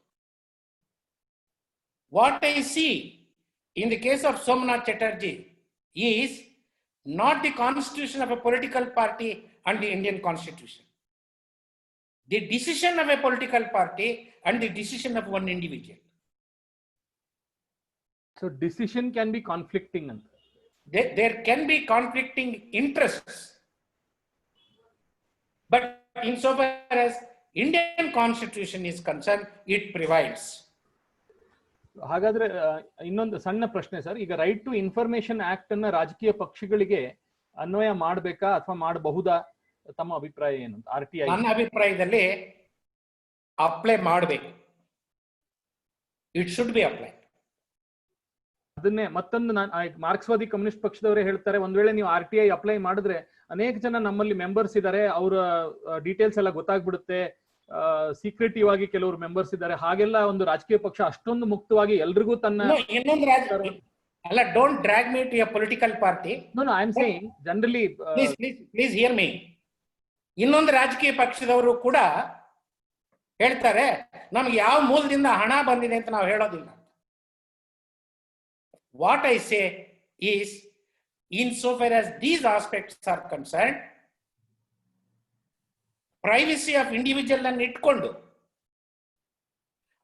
What I C in the case of Somnath Chatterjee is not the constitution of a political party and the Indian constitution. The decision of a political party and the decision of one individual. So decision can be conflicting. There can be conflicting interests. But insofar as Indian constitution is concerned, it prevails. ಹಾಗಾದ್ರೆ ಇನ್ನೊಂದು ಸಣ್ಣ ಪ್ರಶ್ನೆ sir. ಈಗ right to information act ಅನ್ನ ರಾಜಕೀಯ ಪಕ್ಷಗಳಿಗೆ ಅನ್ವಯ ಮಾಡಬೇಕಾ ಅಥವಾ ಮಾಡಬಹುದಾ? ತಮ್ಮ ಅಭಿಪ್ರಾಯ ಏನು? RTI ನನ್ನ ಅಭಿಪ್ರಾಯದಲ್ಲಿ ಅಪ್ಲೈ ಮಾಡಬೇಕು. It should be apply. ಅದನ್ನೇ ಮತ್ತೊಂದು ಮಾರ್ಕ್ಸ್ವಾದಿ ಕಮ್ಯುನಿಸ್ಟ್ ಪಕ್ಷದವರೇ ಹೇಳ್ತಾರೆ, ಒಂದ್ ವೇಳೆ ನೀವು RTI ಅಪ್ಲೈ ಮಾಡಿದ್ರೆ ಅನೇಕ ಜನ ನಮ್ಮಲ್ಲಿ ಮೆಂಬರ್ಸ್ ಇದ್ದಾರೆ, ಅವರ ಡೀಟೇಲ್ಸ್ ಎಲ್ಲ ಗೊತ್ತಾಗ್ಬಿಡುತ್ತೆ, ಸೀಕ್ರೆಟಿವ್ ಆಗಿ ಕೆಲವರು ಮೆಂಬರ್ಸ್ ಇದ್ದಾರೆ. ಹಾಗೆಲ್ಲ ಒಂದು ರಾಜಕೀಯ ಪಕ್ಷ ಅಷ್ಟೊಂದು ಮುಕ್ತವಾಗಿ ಎಲ್ರಿಗೂ ತನ್ನ ಇನ್ನೊಂದು ಅಲ್ಲ, don't drag me to a political party. No I am saying generally please hear me. ಇನ್ನೊಂದು ರಾಜಕೀಯ ಪಕ್ಷದವರು ಕೂಡ ಹೇಳ್ತಾರೆ ನಮ್ಗೆ ಯಾವ ಮೂಲದಿಂದ ಹಣ ಬಂದಿದೆ ಅಂತ ನಾವು ಹೇಳೋದಿಲ್ಲ. What I say is, in so far as these aspects R concern, privacy of individual ಅನ್ನು ಇಟ್ಕೊಂಡು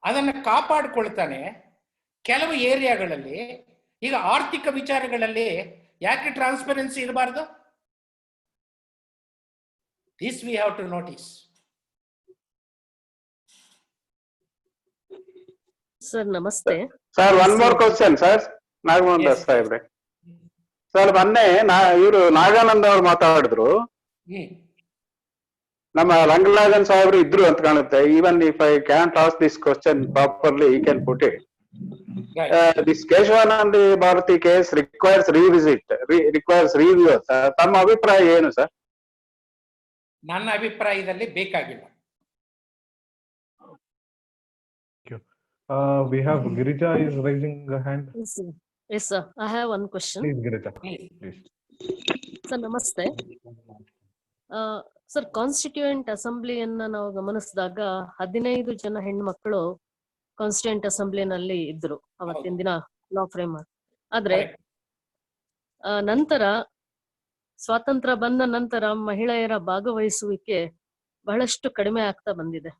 ಅದನ್ನು ಕಾಪಾಡಿಕೊಳ್ತಾನೆ. ಕೆಲವು ಏರಿಯಾಗಳಲ್ಲಿ ಈಗ ಆರ್ಥಿಕ ವಿಚಾರಗಳಲ್ಲಿ ಯಾಕೆ ಟ್ರಾನ್ಸ್ಪರೆನ್ಸಿ ಇರಬಾರ್ದು? This we have to notice. Sir ನಮಸ್ತೆ. Sir one more question sir, Nagamohan Das ಸಾಹೇಬ್ರೆ. ಸರ್ ಮೊನ್ನೆ ಇವರು ನಾಗಾನಂದ್ ಅವ್ರು ಮಾತಾಡಿದ್ರು, ನಮ್ಮ ರಂಗನಾಥನ್ ಸಾಹೇಬ್ರು ಇದ್ರು ಅಂತ ಕಾಣುತ್ತೆ. Even if I can't ask this question properly, I can put it. This Keshavananda Bharati case requires requires review. ತಮ್ಮ ಅಭಿಪ್ರಾಯ ಏನು ಸರ್? ನನ್ನ ಅಭಿಪ್ರಾಯದಲ್ಲಿ ಬೇಕಾಗಿಲ್ಲ. We have Girija is raising a hand. Yes sir, I have one question. Please Girija, please. Sir ನಮಸ್ತೆ. Sir constituent ಅಸೆಂಬ್ಲಿಯನ್ನ ನಾವು ಗಮನಿಸಿದಾಗ 15 ಜನ ಹೆಣ್ಮಕ್ಳು ಕಾನ್ಸ್ಟಿಟ್ಯೂಯೆಂಟ್ ಅಸೆಂಬ್ಲಿನಲ್ಲಿ ಇದ್ರು ಅವತ್ತಿನ ದಿನ ಲಾ ಫ್ರೇಮ್. ಆದ್ರೆ ನಂತರ ಸ್ವಾತಂತ್ರ್ಯ ಬಂದ ನಂತರ ಮಹಿಳೆಯರ ಭಾಗವಹಿಸುವಿಕೆ ಬಹಳಷ್ಟು ಕಡಿಮೆ ಆಗ್ತಾ ಬಂದಿದೆ.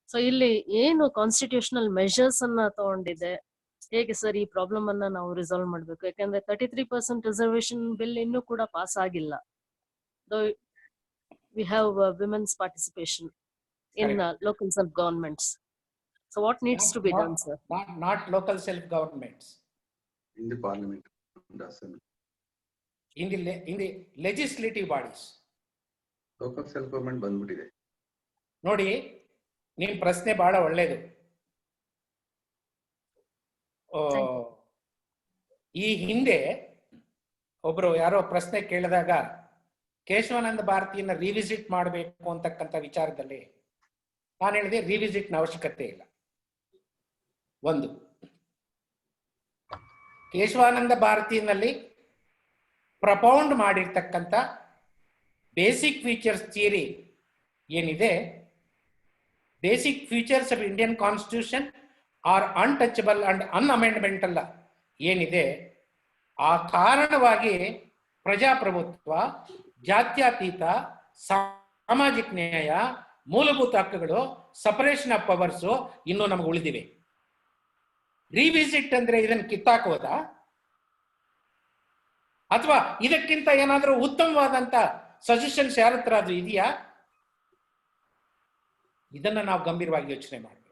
ಸೊ ಇಲ್ಲಿ ಏನು ಕಾನ್ಸ್ಟಿಟ್ಯೂಷನಲ್ ಮೆಷರ್ಸ್ ಅನ್ನ ತಗೊಂಡಿದೆ, ಹೇಗೆ ಸರ್ ಈ ಪ್ರಾಬ್ಲಮ್ ಅನ್ನ ನಾವು ರಿಸಾಲ್ವ್ ಮಾಡ್ಬೇಕು? ಯಾಕಂದ್ರೆ 33% ರಿಸರ್ವೇಶನ್ ಬಿಲ್ ಇನ್ನೂ ಕೂಡ ಪಾಸ್ ಆಗಿಲ್ಲ. We have women's participation in local self-governments. So what needs to be done, sir? Not local self-governments. In the parliament, in the legislative bodies. Local self-government ಬಂದ್ಬಿಟ್ಟಿದೆ. ನೋಡಿ, ನಿಮ್ಮ ಪ್ರಶ್ನೆ ಬಹಳ ಒಳ್ಳೆಯದು. ಈ ಹಿಂದೆ ಒಬ್ರು ಯಾರೋ ಪ್ರಶ್ನೆ ಕೇಳಿದಾಗ ಕೇಶವಾನಂದ ಭಾರತಿಯನ್ನ ರಿವಿಸಿಟ್ ಮಾಡಬೇಕು ಅಂತಕ್ಕಂಥ ವಿಚಾರದಲ್ಲಿ ನಾನು ಹೇಳಿದೆ ರಿವಿಸಿಟ್ನ ಅವಶ್ಯಕತೆ ಇಲ್ಲ. ಒಂದು, ಕೇಶವಾನಂದ ಭಾರತಿಯಲ್ಲಿ ಪ್ರಪೌಂಡ್ ಮಾಡಿರ್ತಕ್ಕಂಥ ಬೇಸಿಕ್ ಫೀಚರ್ಸ್ ಥಿಯರಿ ಏನಿದೆ, basic features of Indian constitution are untouchable and unamendable ಏನಿದೆ, ಆ ಕಾರಣವಾಗಿ ಪ್ರಜಾಪ್ರಭುತ್ವ, ಜಾತ್ಯತೀತ, ಸಾಮಾಜಿಕ ನ್ಯಾಯ, ಮೂಲಭೂತ ಹಕ್ಕುಗಳು, ಸಪರೇಷನ್ ಆಫ್ ಪವರ್ಸ್ ಇನ್ನೂ ನಮಗೆ ಉಳಿದಿವೆ. ರಿವಿಸಿಟ್ ಅಂದ್ರೆ ಇದನ್ನು ಕಿತ್ತಾಕೋದಾ ಅಥವಾ ಇದಕ್ಕಿಂತ ಏನಾದರೂ ಉತ್ತಮವಾದಂತ ಸಜೆಷನ್ಸ್ ಯಾರ ಹತ್ರ ಅದು ಇದೆಯಾ? ಇದನ್ನ ನಾವು ಗಂಭೀರವಾಗಿ ಯೋಚನೆ ಮಾಡಬೇಕು.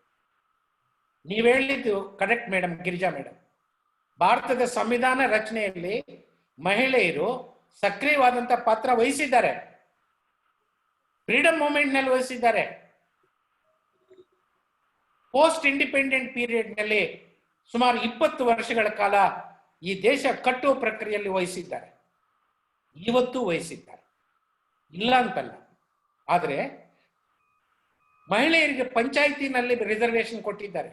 ನೀವು ಹೇಳಿದ್ದು ಕರೆಕ್ಟ್ ಮೇಡಮ್, ಗಿರಿಜಾ ಮೇಡಮ್. ಭಾರತದ ಸಂವಿಧಾನ ರಚನೆಯಲ್ಲಿ ಮಹಿಳೆಯರು ಸಕ್ರಿಯವಾದಂತ ಪಾತ್ರ ವಹಿಸಿದ್ದಾರೆ. ಫ್ರೀಡಮ್ ಮೂವ್ಮೆಂಟ್ ನಲ್ಲಿ ವಹಿಸಿದ್ದಾರೆ. ಪೋಸ್ಟ್ ಇಂಡಿಪೆಂಡೆಂಟ್ ಪೀರಿಯಡ್ ನಲ್ಲಿ ಸುಮಾರು 20 ವರ್ಷಗಳ ಕಾಲ ಈ ದೇಶ ಕಟ್ಟುವ ಪ್ರಕ್ರಿಯೆಯಲ್ಲಿ ವಹಿಸಿದ್ದಾರೆ. ಇವತ್ತು ವಹಿಸಿದ್ದಾರೆ, ಇಲ್ಲ ಅಂತಲ್ಲ. ಆದರೆ ಮಹಿಳೆಯರಿಗೆ ಪಂಚಾಯಿತಿನಲ್ಲಿ ರಿಸರ್ವೇಶನ್ ಕೊಟ್ಟಿದ್ದಾರೆ.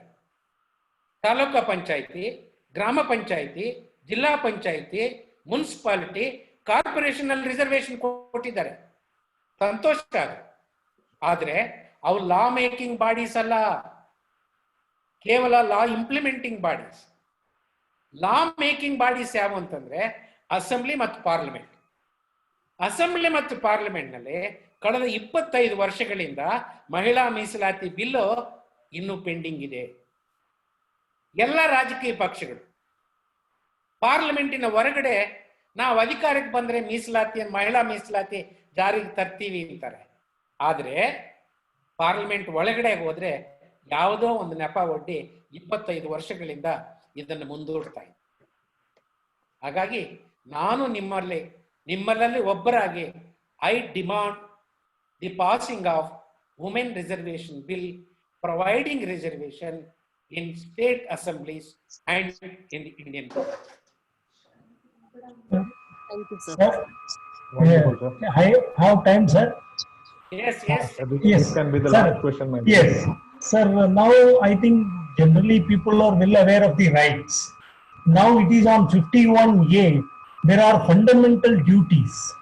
ತಾಲೂಕಾ ಪಂಚಾಯಿತಿ, ಗ್ರಾಮ ಪಂಚಾಯಿತಿ, ಜಿಲ್ಲಾ ಪಂಚಾಯಿತಿ, ಮುನ್ಸಿಪಾಲಿಟಿ, ಕಾರ್ಪೊರೇಷನ್ ಅಲ್ಲಿ ರಿಸರ್ವೇಶನ್ ಕೊಟ್ಟಿದ್ದಾರೆ. ಸಂತೋಷ. ಆದ್ರೆ ಅವು ಲಾ ಮೇಕಿಂಗ್ ಬಾಡೀಸ್ ಅಲ್ಲ, ಕೇವಲ law implementing bodies. Law making bodies ಯಾವ ಅಂತಂದ್ರೆ ಅಸೆಂಬ್ಲಿ ಮತ್ತು ಪಾರ್ಲಿಮೆಂಟ್. ಅಸೆಂಬ್ಲಿ ಮತ್ತು ಪಾರ್ಲಿಮೆಂಟ್ ನಲ್ಲಿ ಕಳೆದ 25 ವರ್ಷಗಳಿಂದ ಮಹಿಳಾ ಮೀಸಲಾತಿ ಬಿಲ್ಲು ಇನ್ನೂ ಪೆಂಡಿಂಗ್ ಇದೆ. ಎಲ್ಲ ರಾಜಕೀಯ ಪಕ್ಷಗಳು ಪಾರ್ಲಿಮೆಂಟಿನ ಹೊರಗಡೆ ನಾವು ಅಧಿಕಾರಕ್ಕೆ ಬಂದ್ರೆ ಮಹಿಳಾ ಮೀಸಲಾತಿ ಜಾರಿಗೆ ತರ್ತೀವಿ ಅಂತಾರೆ. ಆದ್ರೆ ಪಾರ್ಲಿಮೆಂಟ್ ಒಳಗಡೆ ಹೋದ್ರೆ ಯಾವುದೋ ಒಂದು ನೆಪ ಒಡ್ಡಿ 25 ವರ್ಷಗಳಿಂದ ಇದನ್ನು ಮುಂದೂಡ್ತಾ ಇದೆ. ಹಾಗಾಗಿ ನಾನು ನಿಮ್ಮಲ್ಲಿ ಒಬ್ಬರಾಗಿ I demand the passing of women reservation bill providing reservation in state assemblies and in the Indian government. Thank you, sir. Wonderful, sir. I have time, sir. Yes, yes. This can be the sir. last question, my Yes, sir. Now I think generally people are well aware of the rights. Now it is on 51A. There are fundamental duties.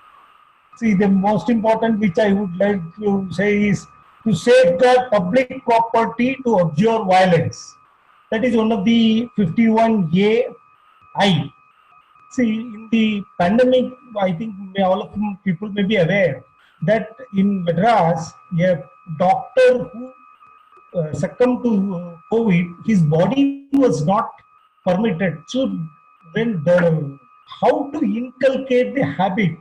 See, the most important which I would like to say is to safeguard public property to observe violence. That is one of the 51A. See, in the pandemic, I think all of people may be aware that in Madras, a doctor who succumbed to COVID, his body was not permitted. So, when how to inculcate the habit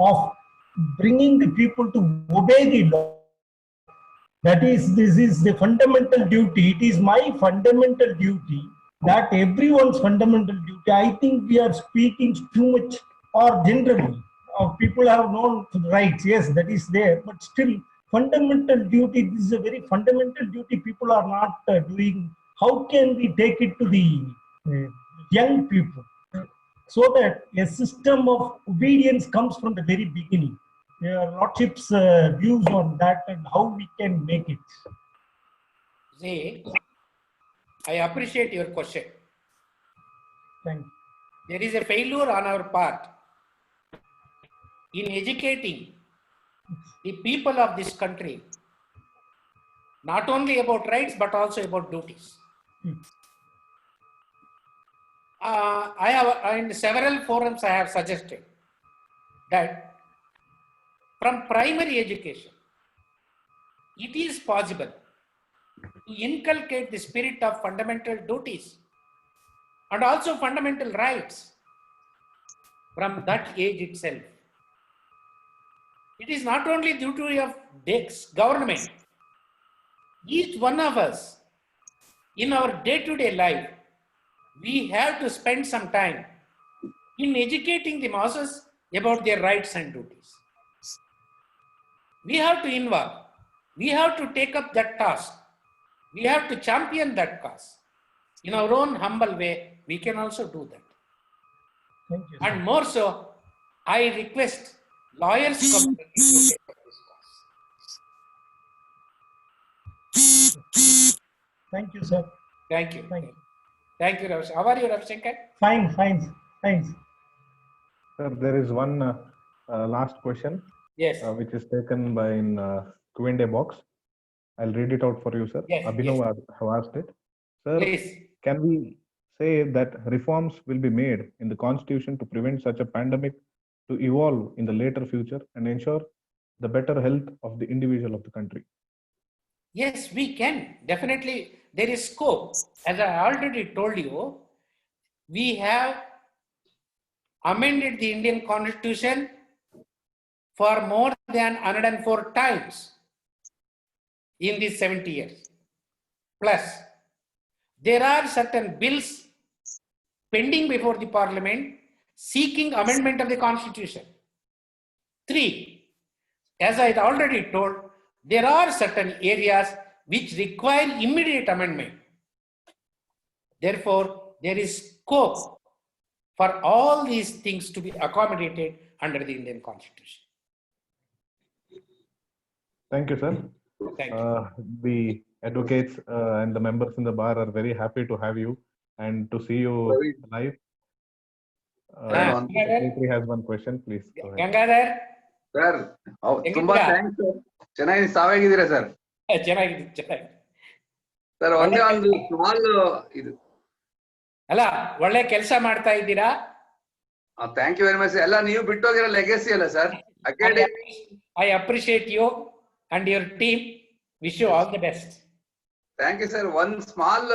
of bringing the people to obey the law. This is the fundamental duty. It is my fundamental duty, that everyone's fundamental duty. I think we are speaking too much or generally. People have known rights, yes, that is there, but still fundamental duty, this is a very fundamental duty people are not doing. How can we take it to the young people so that a system of obedience comes from the very beginning? Your lordship's views on that and how we can make it. See, I appreciate your question. Thank you. There is a failure on our part in educating the people of this country, not only about rights but also about duties. I have in several forums I have suggested that from primary education, it is possible to inculcate the spirit of fundamental duties and also fundamental rights from that age itself. It is not only duty of government. Each one of us in our day-to-day life, we have to spend some time in educating the masses about their rights and duties. We have to involve. We have to take up that task. We have to champion that cause. In our own humble way, we can also do that. Thank you. And more so, I request lawyers community to take up this cause. Thank you, sir. Thank you. Thank you. Thank you, Ravi. How are you, Ravi Shankar? Fine, fine, thanks. Sir, there is one last question. Yes. Which is taken by in Q&A box. I'll read it out for you, sir. Yes, Abhinav have asked it. Sir, Please. can we say that reforms will be made in the constitution to prevent such a pandemic to evolve in the later future and ensure the better health of the individual of the country? Yes, we can. Definitely, there is scope. As I already told you, we have amended the Indian Constitution for more than 104 times in these 70 years. Plus, there are certain bills pending before the Parliament seeking amendment of the Constitution. 3, as I had already told, there are certain areas which require immediate amendment. Therefore, there is scope for all these things to be accommodated under the Indian Constitution. Thank you, sir. Thank you. The advocates and the members in the bar are very happy to have you and to see you live. Secretary has one question, please. Go ahead. Gangadhar, sir ತುಂಬಾ thanks ಚೆನ್ನಾಗಿ ತಾವಾಗಿದ್ದೀರಾ sir? ಚೆನ್ನಾಗಿದೆ. Sir ಒಂದೇ ಒಂದು small ಇದು ಅಲ್ಲ, ಒಳ್ಳೆ ಕೆಲಸ ಮಾಡ್ತಾ ಇದ್ದೀರಾ. Thank you very much. ಎಲ್ಲ ನೀವು ಬಿಟ್ಟೋಗಿರೋ ಲೆಗಸಿ ಅಲ್ಲ sir academy. I appreciate you and your team. Wish you all the best. Thank you sir. ಒಂದ್ ಸ್ಮಾಲ್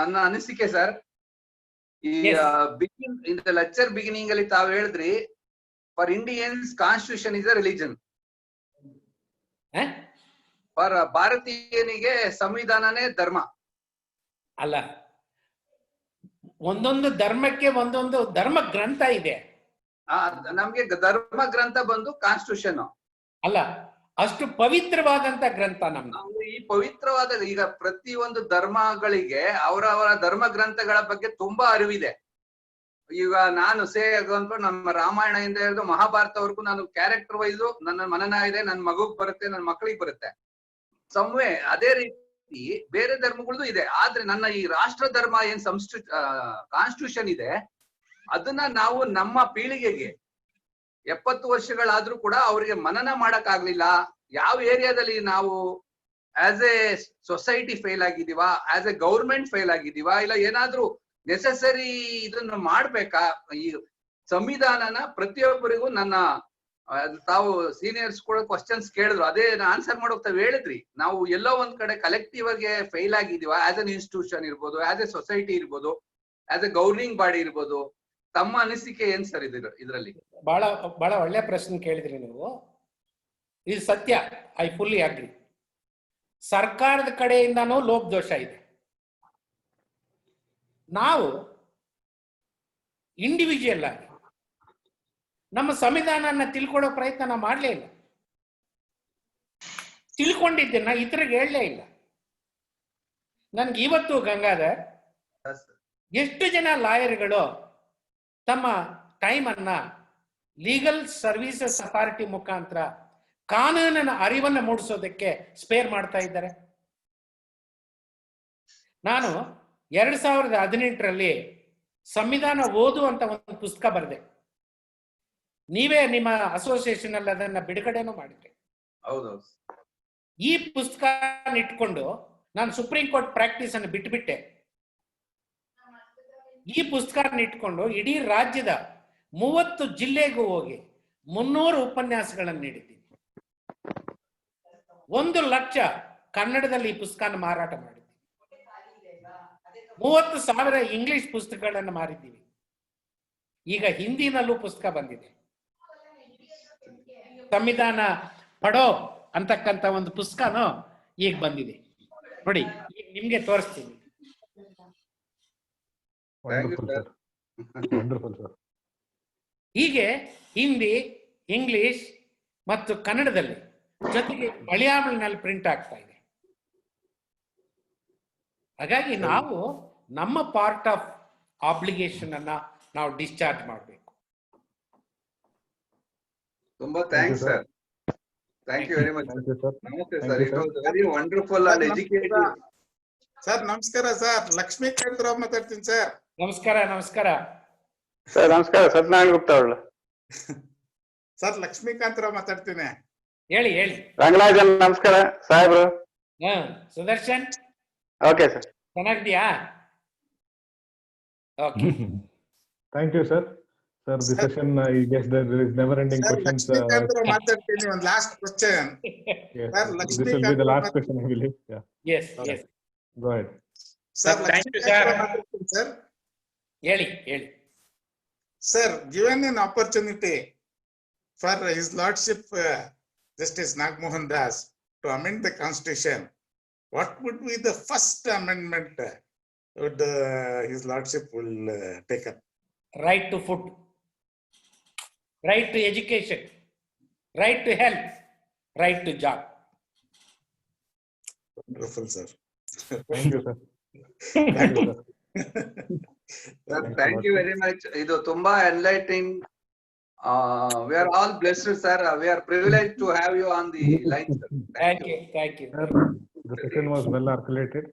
ನನ್ನ ಅನಿಸಿಕೆ ಸರ್, ಈ ಇನ್ ದ ಲೆಕ್ಚರ್ ಬಿಗಿನಿಂಗ್ ಅಲ್ಲಿ ತಾವು ಹೇಳಿದ್ರಿ for Indians constitution is a religion. For ಭಾರತೀಯನಿಗೆ ಸಂವಿಧಾನನೇ ಧರ್ಮ ಅಲ್ಲ, ಒಂದೊಂದು ಧರ್ಮಕ್ಕೆ ಒಂದೊಂದು ಧರ್ಮ ಗ್ರಂಥ ಇದೆ. ನಮ್ಗೆ ಧರ್ಮ ಗ್ರಂಥ ಬಂದು ಕಾನ್ಸ್ಟಿಟ್ಯೂಷನ್ ಅಲ್ಲ, ಅಷ್ಟು ಪವಿತ್ರವಾದಂತ ಗ್ರಂಥ ನಮ್ದು. ಈ ಪವಿತ್ರವಾದ ಈಗ ಪ್ರತಿ ಒಂದು ಧರ್ಮಗಳಿಗೆ ಅವರವರ ಧರ್ಮ ಗ್ರಂಥಗಳ ಬಗ್ಗೆ ತುಂಬಾ ಅರಿವಿದೆ. ಈಗ ನಾನು ನಮ್ಮ ರಾಮಾಯಣದಿಂದ ಹಿಡಿದು ಮಹಾಭಾರತವರೆಗೂ ನಾನು ಕ್ಯಾರೆಕ್ಟರ್ ವೈಸ್ ನನ್ನ ಮನನ ಇದೆ, ನನ್ನ ಮಗುಗ್ ಬರುತ್ತೆ, ನನ್ನ ಮಕ್ಕಳಿಗೆ ಬರುತ್ತೆ. ಸಂವೇ ಅದೇ ರೀತಿ ಬೇರೆ ಧರ್ಮಗಳದ್ದು ಇದೆ. ಆದ್ರೆ ನನ್ನ ಈ ರಾಷ್ಟ್ರ ಧರ್ಮ ಏನ್ ಕಾನ್ಸ್ಟಿಟ್ಯೂಷನ್ ಇದೆ, ಅದನ್ನ ನಾವು ನಮ್ಮ ಪೀಳಿಗೆಗೆ 70 ವರ್ಷಗಳಾದ್ರೂ ಕೂಡ ಅವರಿಗೆ ಮನನ ಮಾಡಕ್ ಆಗ್ಲಿಲ್ಲ. ಯಾವ ಏರಿಯಾದಲ್ಲಿ ನಾವು ಆಸ್ ಎ ಸೊಸೈಟಿ ಫೇಲ್ ಆಗಿದೀವಾ, ಆಸ್ ಎ ಗೌರ್ಮೆಂಟ್ ಫೇಲ್ ಆಗಿದೀವಾ, ಇಲ್ಲ ಏನಾದ್ರೂ ನೆಸೆಸರಿ ಇದನ್ನ ಮಾಡ್ಬೇಕಾ? ಈ ಸಂವಿಧಾನನ ಪ್ರತಿಯೊಬ್ಬರಿಗೂ ತಾವು ಸೀನಿಯರ್ಸ್ ಕೂಡ ಕ್ವಶನ್ಸ್ ಕೇಳಿದ್ರು, ಅದೇ ಆನ್ಸರ್ ಮಾಡೋಕ್ ತಾವ್ ಹೇಳಿದ್ರಿ. ನಾವು ಎಲ್ಲೋ ಒಂದ್ ಕಡೆ ಕಲೆಕ್ಟಿವ್ ಆಗಿ ಫೇಲ್ ಆಗಿದೀವಾ, ಆಸ್ ಅನ್ ಇನ್ಸ್ಟಿಟ್ಯೂಷನ್ ಇರ್ಬೋದು, ಆಸ್ ಎ ಸೊಸೈಟಿ ಇರ್ಬೋದು, ಆಸ್ ಎ ಗವರ್ನಿಂಗ್ ಬಾಡಿ ಇರ್ಬೋದು. ತಮ್ಮ ಅನಿಸಿಕೆ ಏನ್ ಸರ್ ಇದರಲ್ಲಿ? ಬಹಳ ಒಳ್ಳೆ ಪ್ರಶ್ನೆ ಕೇಳಿದ್ರಿ ನೀವು. ಇದು ಸತ್ಯ, ಐ ಫುಲ್ಲಿ ಅಗ್ರಿ. ಸರ್ಕಾರದ ಕಡೆಯಿಂದನೂ ಲೋಪದೋಷ ಇದೆ. ನಾವು ಇಂಡಿವಿಜುವಲ್ ಆಗಿ ನಮ್ಮ ಸಂವಿಧಾನನ ತಿಳ್ಕೊಳ್ಳೋ ಪ್ರಯತ್ನ ನಾವು ಮಾಡಲೇ ಇಲ್ಲ. ತಿಳ್ಕೊಂಡಿದ್ದನ್ನ ಇತರಿಗೆ ಹೇಳಲೇ ಇಲ್ಲ. ನನ್ಗೆ ಇವತ್ತು ಗಂಗಾಧರ್, ಎಷ್ಟು ಜನ ಲಾಯರ್ಗಳು ತಮ್ಮ ಟೈಮ್ ಅನ್ನ ಲೀಗಲ್ ಸರ್ವಿಸಸ್ ಅಥಾರಿಟಿ ಮುಖಾಂತರ ಕಾನೂನಿನ ಅರಿವನ್ನು ಮೂಡಿಸೋದಕ್ಕೆ ಸ್ಪೇರ್ ಮಾಡ್ತಾ ಇದ್ದಾರೆ. ನಾನು 2018ರಲ್ಲಿ ಸಂವಿಧಾನ ಓದು ಅಂತ ಒಂದು ಪುಸ್ತಕ ಬರೆದೆ. ನೀವೇ ನಿಮ್ಮ ಅಸೋಸಿಯೇಷನ್ ಅಲ್ಲಿ ಅದನ್ನ ಬಿಡುಗಡೆನೂ ಮಾಡಿದ್ರಿ. ಹೌದೌದು. ಈ ಪುಸ್ತಕ ಇಟ್ಕೊಂಡು ನಾನು ಸುಪ್ರೀಂ ಕೋರ್ಟ್ ಪ್ರಾಕ್ಟೀಸ್ ಅನ್ನು ಬಿಟ್ಟುಬಿಟ್ಟೆ. ಈ ಪುಸ್ತಕ ಇಟ್ಕೊಂಡು ಇಡೀ ರಾಜ್ಯದ 30 ಜಿಲ್ಲೆಗೂ ಹೋಗಿ 300 ಉಪನ್ಯಾಸಗಳನ್ನು ನೀಡಿದ್ದೀನಿ. 1 ಲಕ್ಷ ಕನ್ನಡದಲ್ಲಿ ಈ ಪುಸ್ತಕನ ಮಾರಾಟ ಮಾಡಿದ್ದೀವಿ. 30,000 ಇಂಗ್ಲಿಷ್ ಪುಸ್ತಕಗಳನ್ನು ಮಾರಿದ್ದೀವಿ. ಈಗ ಹಿಂದಿನಲ್ಲೂ ಪುಸ್ತಕ ಬಂದಿದೆ. ಸಂವಿಧಾನ ಪಡೋ ಅಂತಕ್ಕಂಥ ಒಂದು ಪುಸ್ತಕನೂ ಈಗ ಬಂದಿದೆ. ನೋಡಿ, ಈಗ ನಿಮ್ಗೆ ತೋರಿಸ್ತೀನಿ. ಹೀಗೆ ಹಿಂದಿ, ಇಂಗ್ಲಿಷ್ ಮತ್ತು ಕನ್ನಡದಲ್ಲಿ, ಜೊತೆಗೆ ಮಲಯಾಳಂನಲ್ಲಿ ಪ್ರಿಂಟ್ ಆಗ್ತಾ ಇದೆ. ಹಾಗಾಗಿ ನಾವು ನಮ್ಮ ಪಾರ್ಟ್ ಆಫ್ ಆಬ್ಲಿಗೇಷನ್ ಅನ್ನ ನಾವು ಡಿಸ್ಚಾರ್ಜ್ ಮಾಡಬೇಕು. ತುಂಬಾ thanks sir. Thank you very much. ನಮಸ್ತೆ sir. It was very wonderful and educative. Sir ನಮಸ್ಕಾರ ಸರ್. ಲಕ್ಷ್ಮೀಕಾಂತ್ ರಾವ್ ಮಾತಾಡ್ತೀನಿ ಸರ್. ನಮಸ್ಕಾರ. ನಮಸ್ಕಾರ ಸರ್. ನಮಸ್ಕಾರ. ಸತ್ಯನಾರಾಯಣ ಗುಪ್ತಾ ಅವಳು. ಸರ್ ಲಕ್ಷ್ಮೀಕಾಂತ್ ರಾವ್ ಮಾತಾಡ್ತೀನಿ. ಹೇಳಿ ಹೇಳಿ. ರಂಗರಾಜನ್ ನಮಸ್ಕಾರ ಸಾಹೇಬ್ರು. ಸುದರ್ಶನ್. Okay sir. ಚೆನ್ನಾಗಿದ್ಯಾ? Okay. Thank you, sir. Sir, this session, I guess there is never-ending questions. Lakshmikant Rao ಮಾತಾಡ್ತೀನಿ. ಒಂದು last question. Yes. Sir This will be the last question, I believe. Yeah. Yes, yes. Go ahead. Sir Thank you, sir. ಮಾತಾಡ್ತೀನಿ sir. ಹೇಳಿ ಹೇಳಿ. Sir, given an opportunity for His Lordship Justice Nagmohan Das to amend the Constitution, what would be the first amendment would His Lordship will take up? Right to food, right to education, right to health, right to job. Wonderful, sir. Thank you, sir. Thank you, sir. Thank you very much. ಇದು ತುಂಬಾ enlightening. We are all blessed, sir. We are privileged to have you on the line, sir. Thank you. Thank you. Sir, the session was well articulated,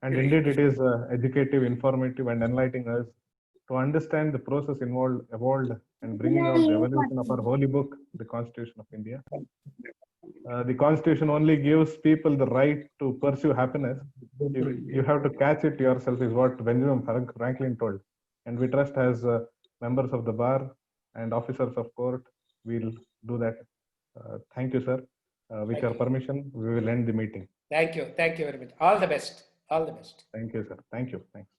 and indeed it is educative, informative, and enlightening us to understand the process evolved and bringing out the evolution of our holy book, the Constitution of India. The Constitution only gives people the right to pursue happiness. You have to catch it yourself, is what Benjamin Franklin told. And we trust as members of the bar and officers of court, we'll do that. Thank you, sir. With your permission, we will end the meeting. Thank you. Thank you very much. All the best. All the best. Thank you, sir. Thank you. Thanks.